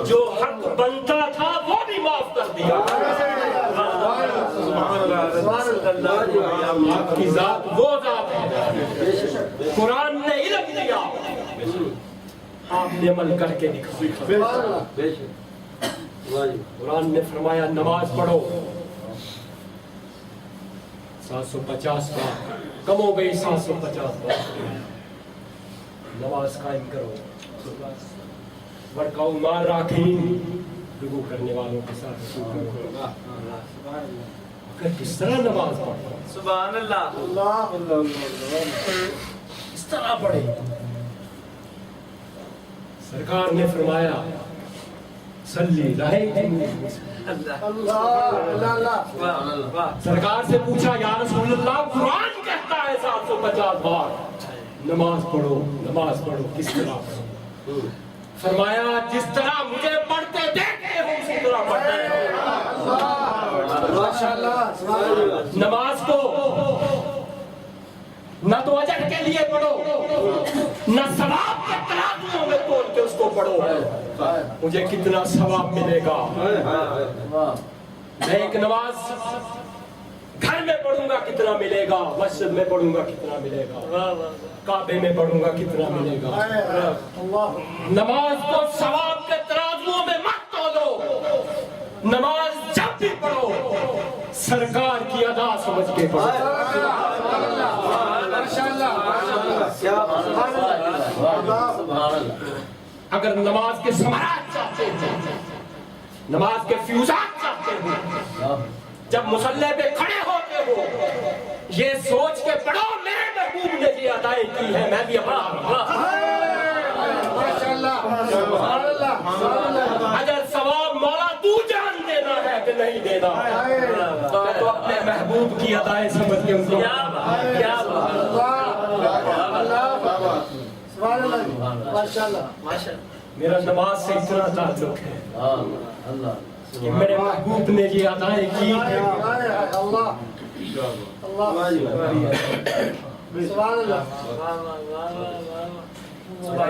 جو حق بنتا تھا وہ بھی معاف کر دیا. آپ کی ذات وہ ذات ہے, قرآن نے علم دیا, آپ نے عمل کر کے دکھایا. قرآن نے فرمایا نماز پڑھو 750 بار, کم ہو گئی 750 بار. نماز قائم کرو, ورکاؤ مار راکھیں, رکوع کرنے والوں کے ساتھ رکوع کرو. اگر کس طرح نماز پڑھو, سبحان اللہ. اس طرح پڑھے. سرکار نے فرمایا صلی رہے. سرکار سے پوچھا یا رسول اللہ قرآن کہتا ہے 750 بار نماز پڑھو, نماز پڑھو, کس طرح پڑھو. فرمایا جس طرح مجھے پڑھتے دیکھتے ہو اسی طرح پڑھتے ہیں. نماز کو نہ تو اجر کے لیے پڑھو, نہ ثواب کے ترازوؤں میں تول کے اس کو پڑھو. مجھے کتنا ثواب ملے گا. میں ایک نماز گھر میں پڑھوں گا کتنا ملے گا, مسجد میں پڑھوں گا کتنا ملے گا, کعبے میں پڑھوں گا کتنا ملے گا. نماز کو ثواب کے ترازوؤں میں مت تولو. نماز جب بھی پڑھو سرکار کی ادا سمجھ کے پڑھو. اگر نماز کے ثمرات چاہتے ہیں, نماز کے فیوزات چاہتے ہیں, جب مصلی پہ کھڑے ہوتے ہو یہ سوچ کے پڑھو میرے محبوب نے یہ ادائیں کی ہے, میں بھی پڑھا رہا ہوں. اگر ثواب مولا تو جان دینا ہے کہ نہیں دینا, میں تو اپنے محبوب کی ادائیں سمجھ کے ان کو میرا نماز سے اتنا تعلق ہے کہ میرے محبوب نے یہ ادائیں کی ہے.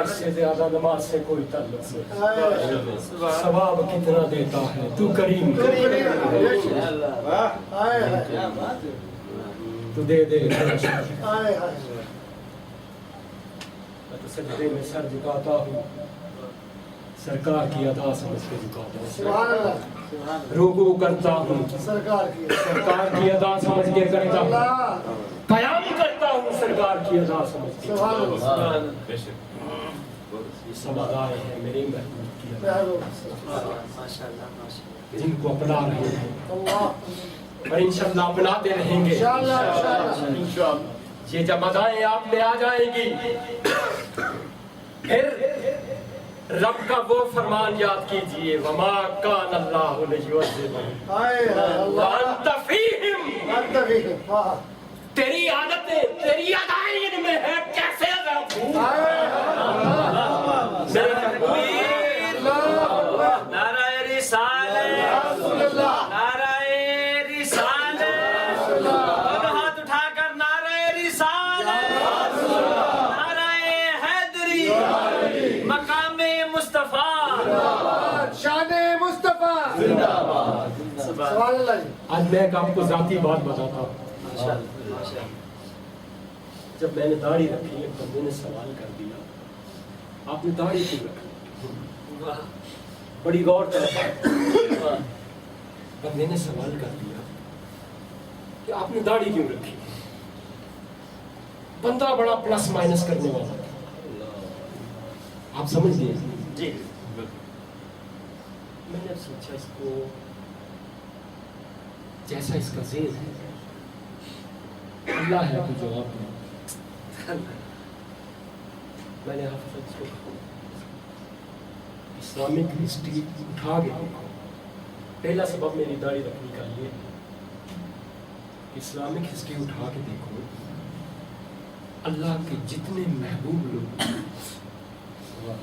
اس سے زیادہ نماز سے کوئی تعلق نہیں. ثواب کتنا دیتا ہے تو کریم, تو دے دے. میں تو سجدے میں سر جھکاتا ہوں, سرکار کی ادا سمجھ کے جھکاتا ہوں. رکوع کرتا ہوں سرکار کی ادا سمجھ کے کرتا ہوں. قیام کرتا ہوں سرکار کی ادا سمجھ کے. یہ سب ادائیں ہیں میرے محبوب کی جن کو اپنا رہے ہیں اور انشاءاللہ اپناتے رہیں گے. یہ جب ادائیں آپ میں آ جائیں گی پھر رب کا وہ فرمان یاد کیجئے, وما کان اللہ لیعذبہم وانت فیہم. تیری عادتیں تیری ادائیں ان میں ہے, کیسے ادا ہوں. نعرہ رسالت, نعرہ رسالت, ہاتھ اٹھا کر نعرہ رسالت, نعرہ حیدری, مقام مصطفیٰ, شان مصطفیٰ. آج میں آپ کو ذاتی بات بتاتا ہوں. جب میں نے داڑھی رکھی ایک بندے نے سوال کر دیا, آپ نے داڑھی کیوں رکھی؟ بڑی غور طرف بندے نے سوال کر دیا کہ آپ نے داڑھی کیوں رکھی؟ بندہ بڑا پلس مائنس کرنے والا تھا, آپ سمجھ گئے جی. میں نے سوچا اس کو جیسا اس کا ذہن ہے اللہ ہے تو جواب دے. میں نے حافظ کو کہا اسلامک ہسٹری اٹھا کے دیکھو. پہلا سبب میری داڑھی رکھنے کا یہ ہے کہ اسلامک ہسٹری اٹھا کے دیکھو, اللہ کے جتنے محبوب لوگ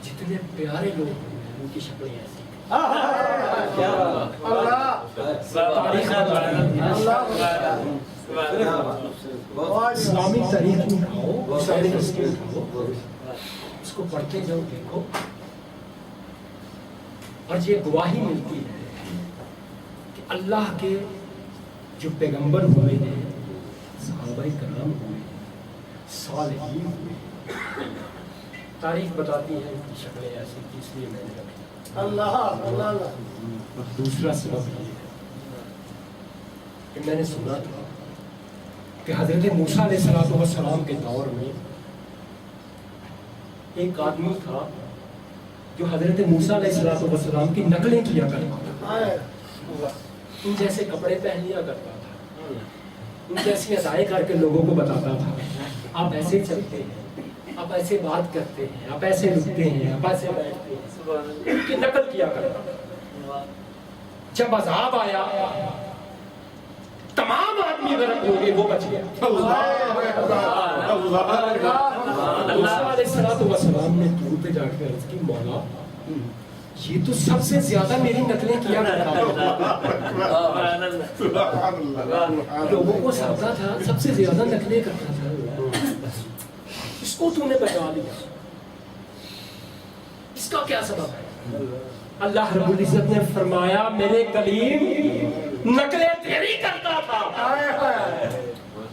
جتنے پیارے لوگ ہیں ان کی شکلیں ایسی. اسلامک تاریخ اٹھاؤ, اسلامک ہسٹری اٹھاؤ, اس کو پڑھتے جاؤ, دیکھو, اور یہ گواہی ملتی ہے کہ اللہ کے جو پیغمبر ہوئے ہیں, صحابہ کرام ہوئے, صالحین ہوئے, تاریخ بتاتی ہے ان کی شکلیں ایسی تھی, اس لیے میں نے رکھی. اور دوسرا سبب یہ ہے کہ میں نے سنا تھا کہ حضرت موسیٰ علیہ السلام کے دور میں ایک آدمی تھا جو حضرت موسیٰ علیہ السلام کی نقلیں کیا کرتا تھا. ان جیسے کپڑے پہن لیا کرتا تھا, ان جیسی ادائیں کر کے لوگوں کو بتاتا تھا, آپ ایسے چلتے ہیں, آپ ایسے بات کرتے ہیں, آپ ایسے رکتے ہیں, آپ ایسے بیٹھتے ہیں, ان کی نقل کیا کرتا تھا. جب عذاب آیا تمام آدمی غرق ہو گئے, وہ بچ گیا. موسیٰ علیہ السلام نے طور پہ جا کے عرض کی, مولا یہ تو سب سے زیادہ میری نقلیں کیا کرتا تھا, لوگوں کو سمجھا تھا, سب سے زیادہ نقلیں کرتا تھا, اس کو تو نے بچا لیا, اس کا کیا سبب ہے؟ اللہ رب العزت نے فرمایا, میرے کلیم نقلیں تیری کرتا تھا،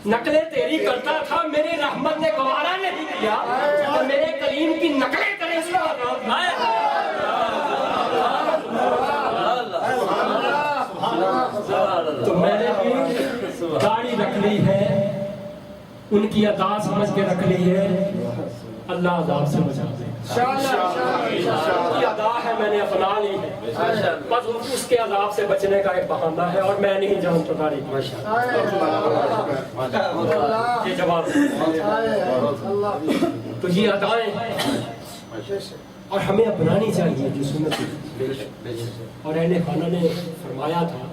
نقلیں تیری کرتا تھا، میری رحمت نے گوارا نہیں کیا اور میرے کلیم کی نقلیں کرے اس کا تو میں نے بھی داڑھی رکھ لی ہے، ان کی ادا سمجھ کے رکھ لی ہے، اللہ عذاب سے بچا دے، ادا ہے میں نے اپنا لی ہے، بس اس کے عذاب سے بچنے کا ایک بہانہ ہے اور میں نہیں جانتا تاریخ یہ جواب تو یہ ادائیں اور ہمیں اپنانی چاہیے جو سنت ہے۔ اور اہل خانہ نے فرمایا تھا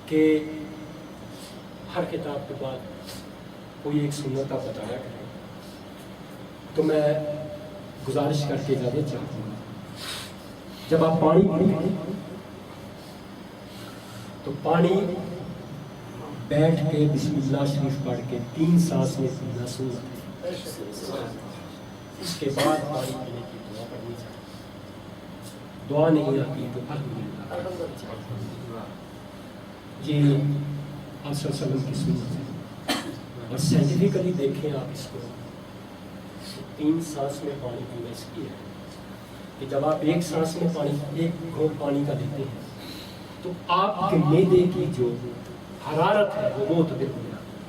کہ ہر کتاب کے بعد کوئی ایک سنت آپ بتایا کریں، تو میں گزارش کر کے اجازت چاہتا ہوں جب آپ پانی پیتے تو پانی بیٹھ کے بسم اللہ شریف پڑھ کے 3 سانس میں پینا سنت ہے، اس کے بعد پانی پینے کی دعا پڑھنی چاہیے، دعا نہیں آتی تو الحمدللہ، یہ آپ صلی اللہ علیہ وسلم کی سنت ہے اور سائنٹیفکلی دیکھیں آپ اس کو 3 سانس میں پانی پینا اس کی ہے کہ جب آپ ایک سانس میں پانی ایک گھونٹ پانی کا لیتے ہیں تو آپ کے معدے کی جو حرارت ہے وہ معتدل ہو جاتی ہے،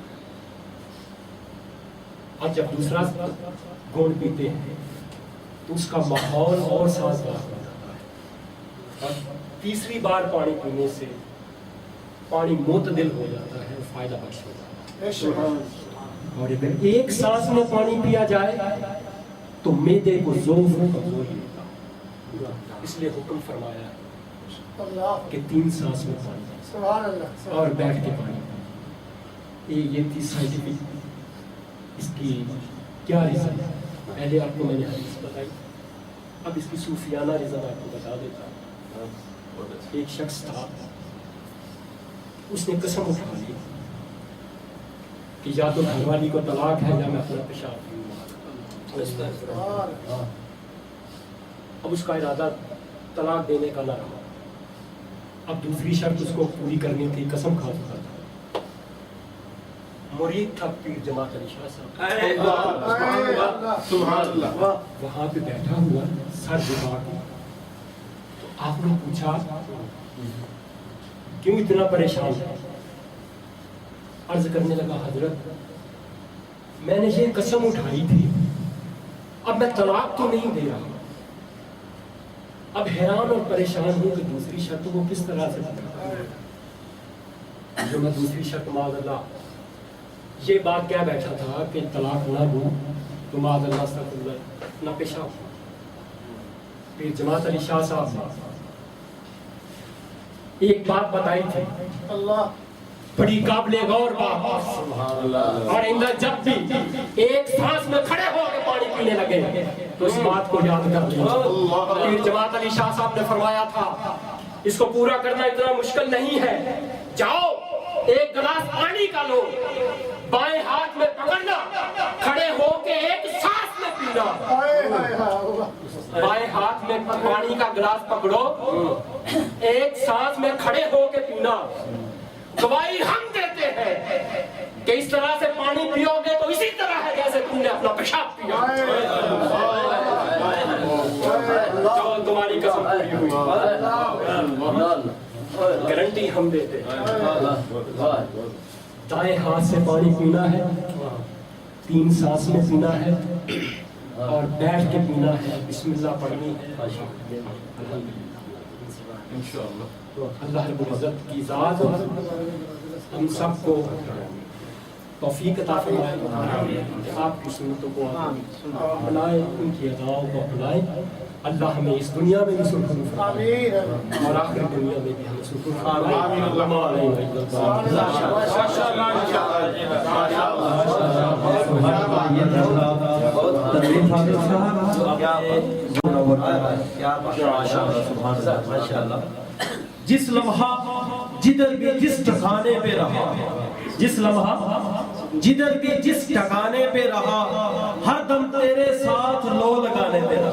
اور جب دوسرا گھونٹ پیتے ہیں تو اس کا ماحول اور سازگار ہو جاتا ہے، اور تیسری بار پانی پینے سے پانی معتدل ہو جاتا ہے، فائدہ بخش ہو جاتا ہے۔ اور اگر ایک سانس میں پانی پیا جائے تو معدے کو ضعف و کمزوری ہوتا ہے، اس لیے حکم فرمایا ہے کہ 3 سانس میں پانی اور بیٹھ کے پانی پینا۔ یہ تھی سائنٹیفک اس کی کیا ریزن ہے، پہلے آپ کو میں نے حدیث بتائی، اب اس کی صوفیانہ ریزن آپ کو بتا دیتا ہوں۔ ایک شخص تھا، اس نے قسم اٹھا لی کہ یا تو گھر والی کو طلاق ہے یا میں اپنا پیشاب پیوں گا۔ اب اس کا ارادہ طلاق دینے کا نہ رہا، اب دوسری شرط اس کو پوری کرنی تھی، قسم کھا چکا تھا، مرید تھا پیر جماعت علی شاہ صاحب، وہاں پہ بیٹھا ہوا سر جھکا کے، تو آپ نے پوچھا کیوں اتنا پریشان ہے؟ عرض کرنے لگا حضرت میں نے یہ قسم اٹھائی تھی، اب میں طلاق تو نہیں دے رہا، اب حیران اور پریشان ہوں کہ دوسری شرط کو کس طرح سے پورا کروں۔ جو میں دوسری شرط معاذ اللہ یہ بات کہہ بیٹھا تھا کہ طلاق نہ دوں تو معاذ اللہ استغفر اللہ نہ پیشاب۔ پھر جماعت علی شاہ صاحب نے ایک بات بتائی تھی، بڑی قابل غور بات، اور اندر جب بھی ایک سانس میں کھڑے ہو کے پانی پینے لگے تو اس بات کو یاد کر لیں۔ پھر جماعت علی شاہ صاحب نے فرمایا تھا اس کو پورا کرنا اتنا مشکل نہیں ہے، جاؤ ایک گلاس پانی کا لو، بائیں ہاتھ میں پکڑنا، کھڑے ہو کے ایک سانس میں پینا، بائیں ہاتھ میں پانی کا گلاس پکڑو، ایک سانس میں کھڑے ہو کے پینا۔ گواہی ہم دیتے ہیں کہ اس طرح سے پانی پیو گے تو اسی طرح ہے جیسے تم نے اپنا پیشاب پیا، تمہاری قسم پوری ہوئی، گارنٹی ہم دیتے ہیں۔ دائیں ہاتھ سے پانی پینا ہے، 3 سانس میں پینا ہے اور بیٹھ کے پینا ہے، بسم اللہ پڑھنی ہے، انشاءاللہ۔ اللہ رب العزت کی ذات ہم سب کو توفیق عطا فرمائے کہ آپ کی سنتوں کو اپنائیں، ان کی اداؤں کو اپنائیں۔ اللہ ہمیں اس دنیا میں بھی سکون فرمائے اور آخر دنیا میں بھی ہمیں سکون فرمائے۔ جس لمحہ جدھر بھی جس ٹھکانے پہ رہا، جس لمحہ جدھر بھی جس ٹھکانے پہ رہا، ہر دم تیرے ساتھ لو لگانے پہ رہا۔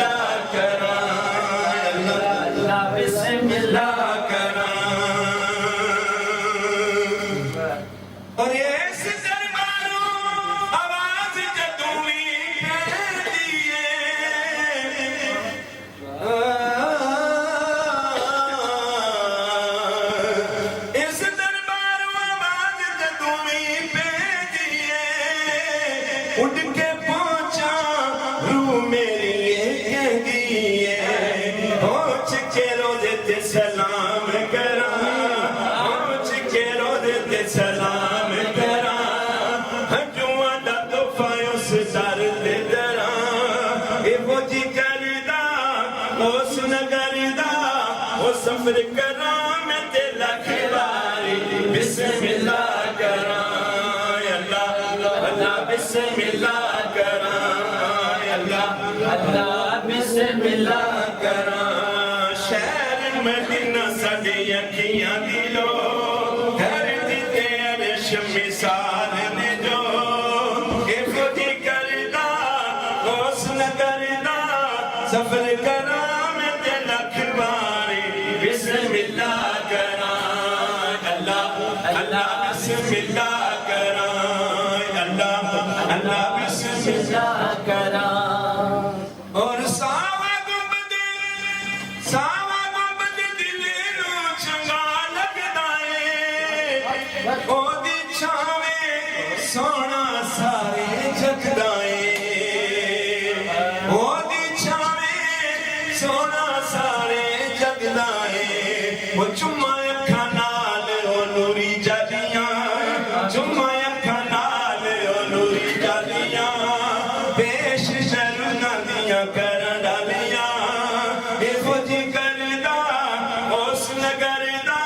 اللہ کرا اللہ بسم اللہ کرا اور اس درباروں آواز جدوی دیئے اس درباروں آواز جدوی دیئے اٹھ کے پہنچا روح میری کہہ دیئے پہنچ کے روزے تے سلام کرا پہنچ کے روزے تے سلام کرا ہجوان دا تحفہ اس در تے درا اے وہ جی کردا اس نہ کردا وہ سفر کرا میں تے لکھ باری بسم اللہ کرا اللہ اللہ بسم اللہ کرا اللہ اللہ بسم اللہ کرا شہر مدینہ ساڈی اکھیاں دی لو حیرت تے عرش مثال نے جو اے فوجی کردا اس نہ کردا سفر کرا میں تے لکھ باری بسم اللہ کرا اللہ اللہ بسم اللہ کرا اللہ اللہ بسم اللہ کرا اور ساوا گنبد دل نو چنگا لگدا اے او دی چھاویں سونا سارے جگدا اے او دی چھاویں سونا سارے جگدا اے او چما اکھاں نال او نوری جالیاں چما اکھاں نال او نوری جالیاں پیش شرنا دیاں کرن ڈالیاں اے فوجی کردا اس نہ کردا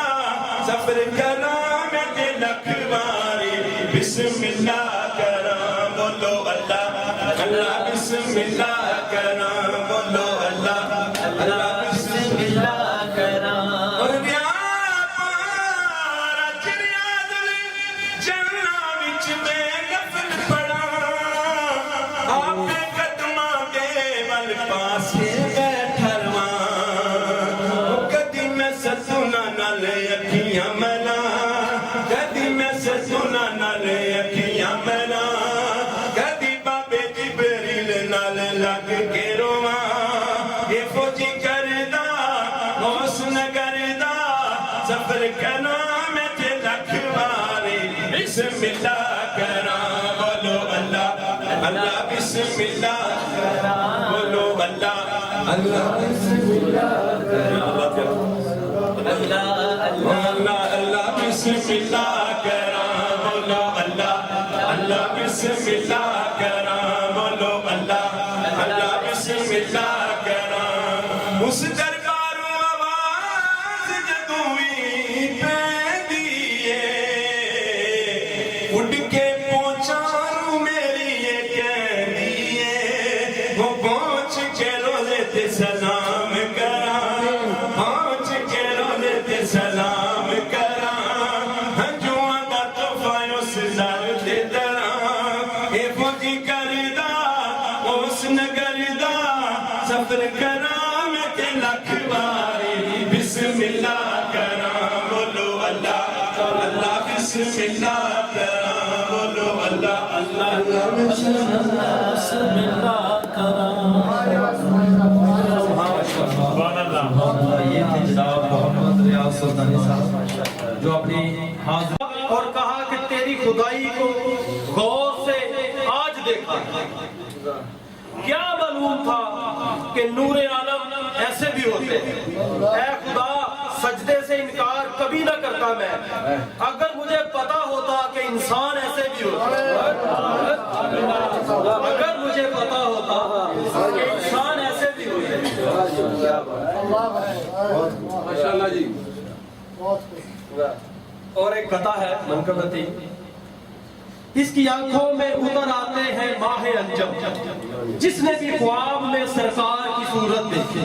سفر کرا میں تے لکھ باری بسم اللہ کرا بولو اللہ اللہ بسم اللہ کرا بولو اللہ اللہ بسم اللہ کرا اور پارا چڑیا دل جنہ وچ میں نفل پڑا آپ قدماں دے ول پاسے بیٹھا رواں کدی میں سسنا نال اکھیاں ملا کدی میں سسنا نال اکھیاں ملا کدی بابے جبریل نال لگ کے رواں اے فوجی کردا اس نہ کردا سفر کرا میں تے لکھ باری بسم اللہ کرا بولو اللہ اللہ بسم اللہ کرا بولو اللہ اللہ بسم اللہ کرا اللہ اللہ اللہ بسم اللہ کرا بولو اللہ اللہ بسم اللہ کرا بولو اللہ اللہ بسم اللہ کرا اس درباروں آواز جدوئی پیندی اے اٹھ کے پہنچا روح میری یہ کہندی اے وہ پہنچ کے روزے تے سلام کرا پہنچ کے روزے تے سلام کرا ہنجواں دا تحفہ اس در تے درا اے فوجی کردا اس نہ کردا سفر کرا میں تے لکھ باری بسم اللہ کرا بولو اللہ اللہ بسم اللہ کرا بولو اللہ اللہ اللہ بسم اللہ کرا یہ تھے جناب محمد ریاض سلطانی صاحب جو اپنی حاضر اور کہا کہ تیری خدائی کو غور سے آج دیکھا کیا معلوم تھا کہ نور عالم ایسے بھی ہوتے ہیں اے خدا سجدے سے انکار کبھی نہ کرتا میں اگر مجھے پتا ہوتا کہ انسان ایسے بھی ہوتے ہیں اگر مجھے پتا ہوتا کہ انسان ایسے بھی ہوتے ہیں ماشاءاللہ جی اور ایک قطع ہے منقبتی اس کی آنکھوں میں اتر آتے ہیں ماہ انجم جس نے بھی خواب میں سرکار کی صورت دیکھی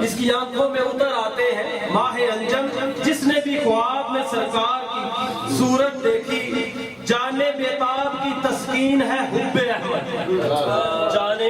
اس کی آنکھوں میں اتر آتے ہیں ماہ انجم جس نے بھی خواب میں سرکار کی صورت دیکھی جانے بیتاب کی تسکین ہے حب احمد جانے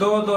2-2,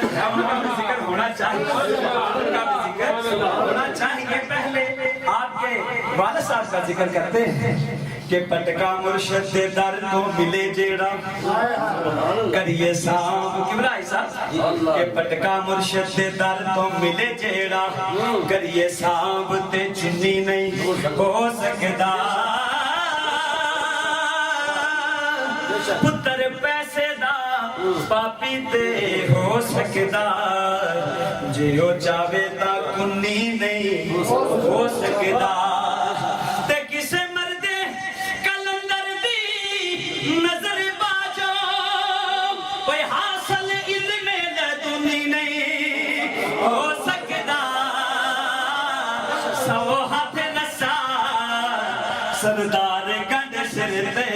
عزت ہے ان کا بھی ذکر ہونا چاہیے، ان کا بھی ذکر ہونا چاہیے۔ پہلے آپ کے والد صاحب کا ذکر کرتے ہیں کہ پٹکا مرشد دے در تو ملے جیڑا کریے سام قبلہ صاحب کہ پٹکا مرشد دے در تو ملے جیڑا کریے سام تے چنی نہیں ہو سکدا پتر پیسے دا پاپی تے ہو سکدا جے او چاہے تا کنی نہیں ہو سکدا تے کسے مردے کلندر دی نظر باجو کوئی حاصل علم لدنی نہیں ہو سکدا سو ہاتھ نسا سردار گنڈ سر تے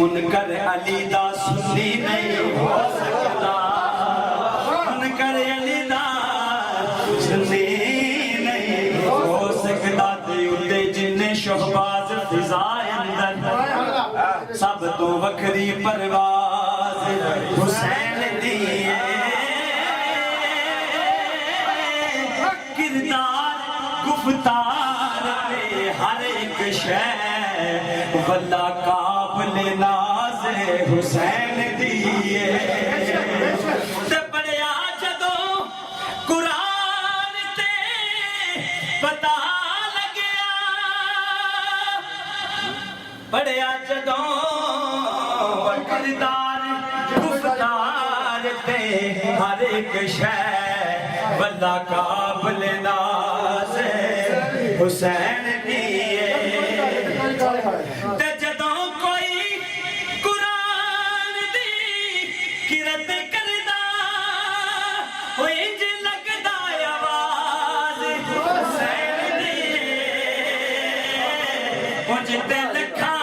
منکر علی دا سنی نہیں ہو سکتا منکر علی دا سنی نہیں ہو سکتا تے جن شہباز فضائے اندر سب تو وکری پرواز حسین دیئے کردار گفتار پہ ہر ایک شے واللہ قابل ناز حسین دیئے تے پڑھیا جدوں قرآن تے پتہ لگیا پڑھیا جدوں کردار گفتار تے ہر ایک شے واللہ قابل ناز حسین دیئے تے جدوں کوئی قرآن دی کرت کردا او انج لگدا آواز حسین دی انج تے لکھاں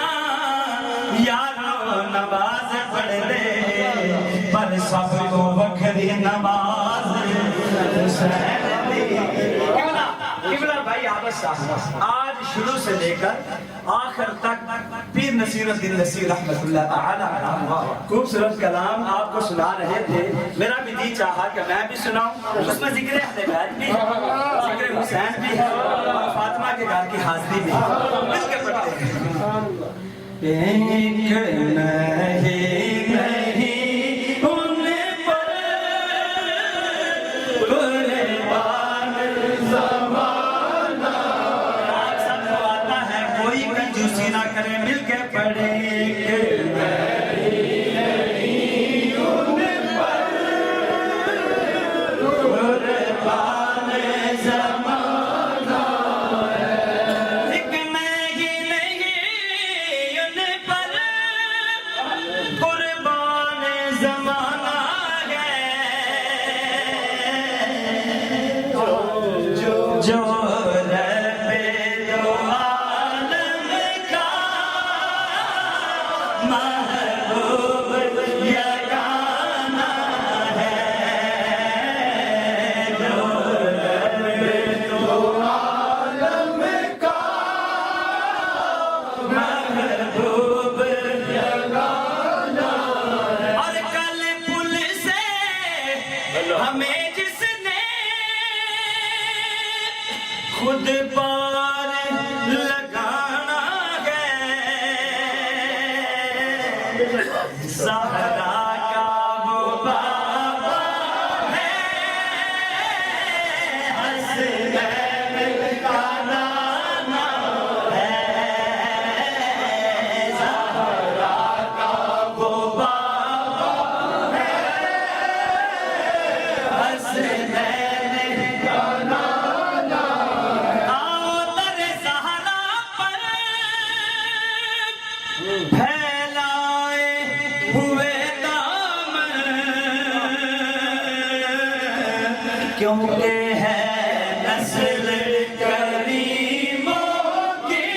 یارو نماز پڑھ لے پر سب تو وکھری نماز حسین دی قبلہ بھائی آبس آج شروع سے لے کر آخر تک پیر نصیر الدین نصیر رحمت اللہ تعالی علیہ خوبصورت کلام آپ کو سنا رہے تھے میرا بھی جی چاہا کہ میں بھی سناؤں اس میں ذکر اہل بیت بھی ہے ذکر حسین بھی ہے اور فاطمہ کے گھر کی حاضری بھی ہے مل کے پڑھتے ہیں ایک نہیں ان پر قربان زمانہ آپ سب کو آتا ہے کوئی کنجوسی نہ کرے مل کے پڑھے ہمیں جس نے خود پار لگانا ہے زہرا کا وہ بابا ہے حسین کا نانا ہے زہرا کا وہ بابا ہے حسین کا نانا آؤ در زہرا پر پھیلائے ہوئے دامن کیونکہ ہے نسل کریموں کی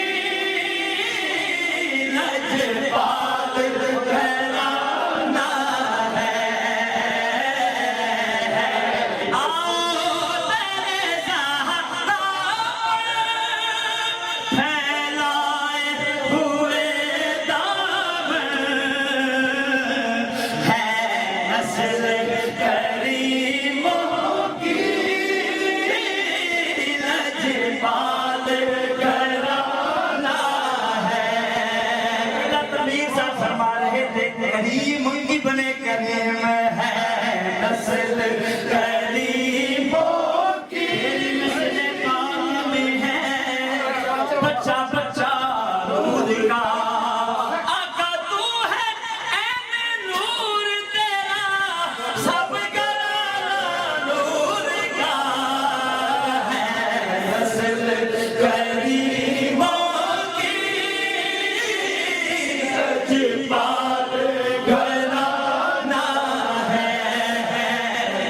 لجپال گھرانہ ہے آؤ در زہرا پھیلائے ہوئے دامن ہے نسل کریموں کریم ابن کریم ہے نسل کریموں کی نسل پاک میں ہے بچہ بچہ نور کا آقا تو ہے عین نور تیرا سب گھرانہ نور کا ہے نسل کریموں کی لجپال گھرانہ ہے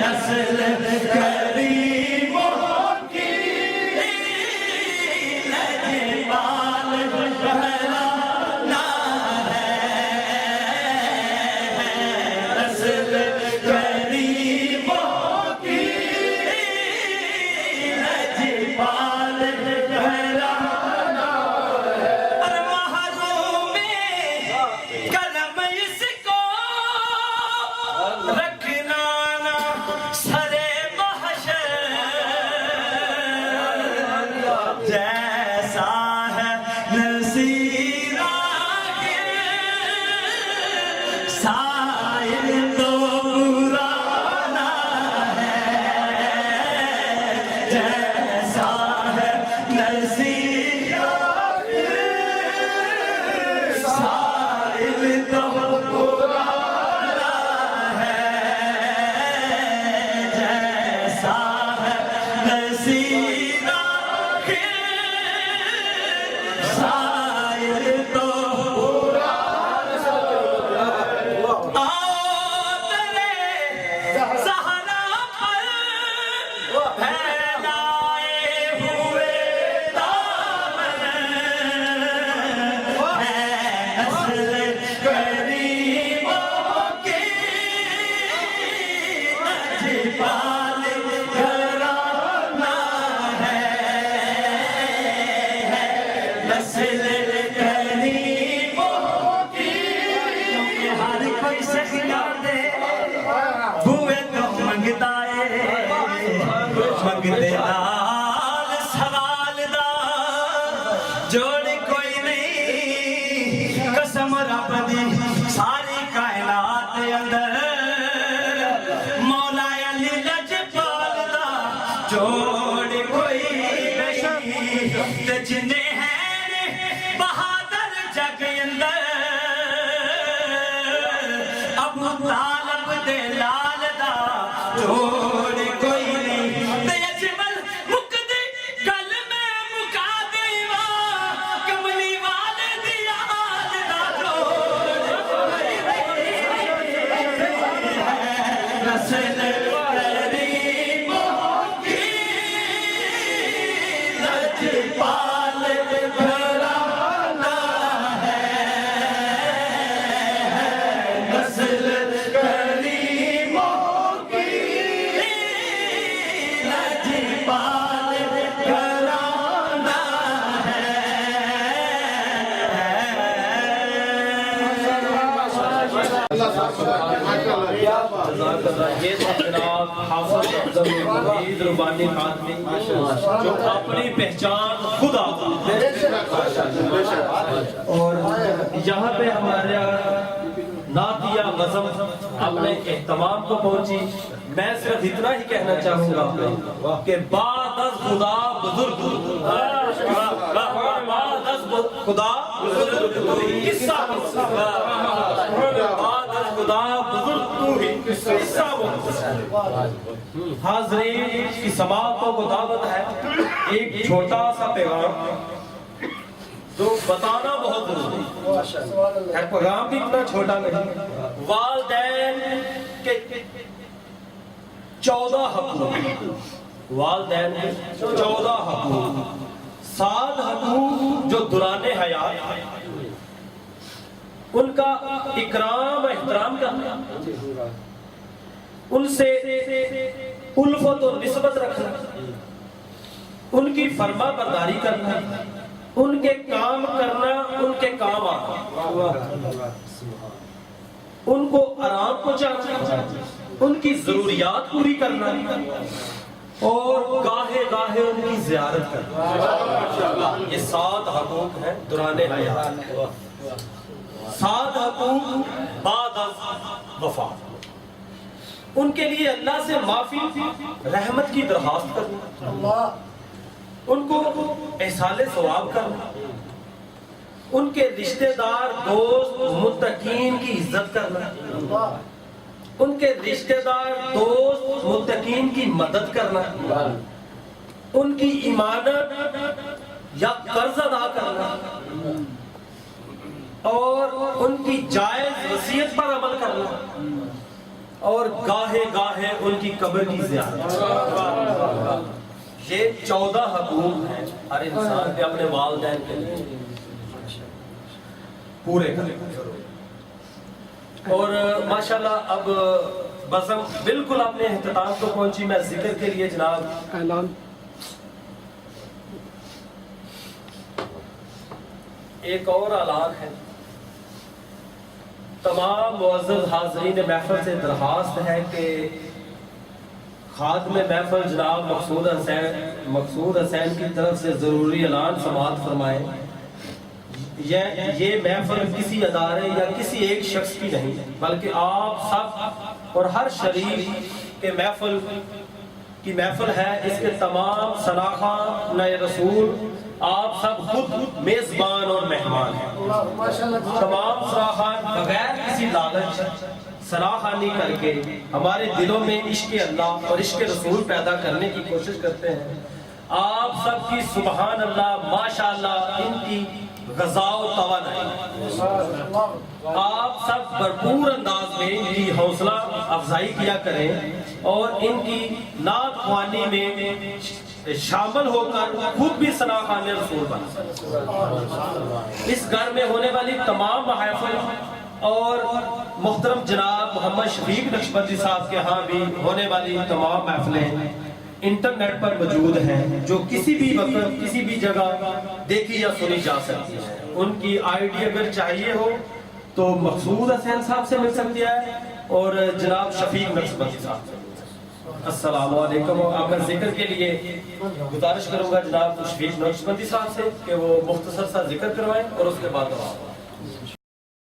نسل کریموں کی لجپال گھرانہ ہے نسل کریموں کی لجپال گھرانہ اور محروم کرم اس کو رکھنا نہ سرے محشر جیسا ہے نصیر آخر سائل تو پرانا ہے جیسا ہے نصیر آخر سائل تو پرانا ہے جیسا ہے نصیر آخر سائل تو سہارا پر پھیلائے ہوئے دامن ہے نسل کریموں کی لجپال گھرانہ ہے نسل کریموں کی کیونکہ ہر کوئی سخیا دے بوئے تو منگتا ہے منگتے لال سوال دا جوڑ کوئی نہیں قسم رب دی ساری کائنات اندر مولا علی لجپال دا جوڑ کوئی نہیں تے جنے ہیں بہادر جگ اندر ابو طالب دے لال دا جوڑ کوئی نہیں تے اجمل مقدی گل میں مکا دیوا کملی والے دی آل دا جوڑ کوئی نہیں نسل کریموں کی لجپال گھرانہ ہے نسل کریموں کی لجپال گھرانہ ہے یہ تھا جناب حافظ افضل حمید ربانی خاتمی جو اپنی پہچان خدا اور یہاں پہ ہمارے نعتیہ نظم اپنے اہتمام کو پہنچی میں صرف اتنا ہی کہنا چاہوں گا کہ بعد از خدا بزرگ بعد از خدا بزرگ تو ہی قصہ بعد از خدا بزرگ تو ہی قصہ حاضرین کی سماعتوں کو دعوت ہے ایک چھوٹا سا پیغام جو بتانا بہت ضروری ہے پیغام بھی اتنا چھوٹا نہیں والدین کے 14 حقوق والدین کے 14 حقوق 7 حقوق جو دوران حیات ان کا اکرام احترام کرنا ان سے الفت و نسبت رکھنا ان کی فرما برداری کرنا ان کے کام کرنا ان کے کام آنا ان کو آرام پہنچانا ان کی ضروریات پوری کرنا اور گاہے گاہے ان کی زیارت کرنا یہ 7 حقوق ہیں دوران حیات 7 حقوق بعد از وفات. ان کے لیے اللہ سے معافی رحمت کی درخواست کرنا، ان کو احسان ثواب کرنا، ان کے رشتہ دار دوست متقین کی عزت کرنا، ان کے رشتہ دار دوست متقین کی مدد کرنا، ان کی امانت یا قرض ادا کرنا، اور ان کی جائز وصیت پر عمل کرنا، اور گاہے گاہے ان کی قبر کی زیارت. یہ 14 حقوق ہیں ہر انسان کے اپنے والدین کے لیے پورے کریں. اور ماشاءاللہ اب بزم بالکل اپنے اختتام کو پہنچی. میں ذکر کے لیے جناب اعلان ایک اور اعلان ہے. تمام معزز حاضرین محفل سے درخواست ہے کہ خادم محفل جناب مقصود حسین کی طرف سے ضروری اعلان سماعت فرمائیں. یہ محفل کسی ادارے یا کسی ایک شخص کی نہیں بلکہ آپ سب اور ہر شریف کے محفل کی محفل ہے. اس کے تمام سلاخان نئے رسول آپ سب خود میزبان اور مہمان ہیں. تمام سلاخان بغیر کسی لالچ سلاخانی کر کے ہمارے دلوں میں عشق اللہ اور عشق رسول پیدا کرنے کی کوشش کرتے ہیں. آپ سب کی سبحان اللہ ماشاءاللہ ان کی غذا و توانائی آپ سب بھرپور انداز میں ان کی حوصلہ افزائی کیا کریں اور ان کی نعت خوانی میں شامل ہو کر خود بھی ثناءخوان رسول بنیں. اس گھر میں ہونے والی تمام محافل اور محترم جناب محمد شفیق نقشبندی صاحب کے ہاں بھی ہونے والی تمام محفلیں انٹرنیٹ پر موجود ہیں جو کسی بھی وقت کسی بھی جگہ دیکھی یا سنی جا سکتی ہیں. ان کی آئی ڈی اگر چاہیے ہو تو مقصود حسین صاحب سے مل سکتی ہے اور جناب شفیق نقشبندی صاحب سے. السلام علیکم. اب میں ذکر کے لیے گزارش کروں گا جناب شفیق نقشبندی صاحب سے کہ وہ مختصر سا ذکر کروائیں اور اس کے بعد دعا.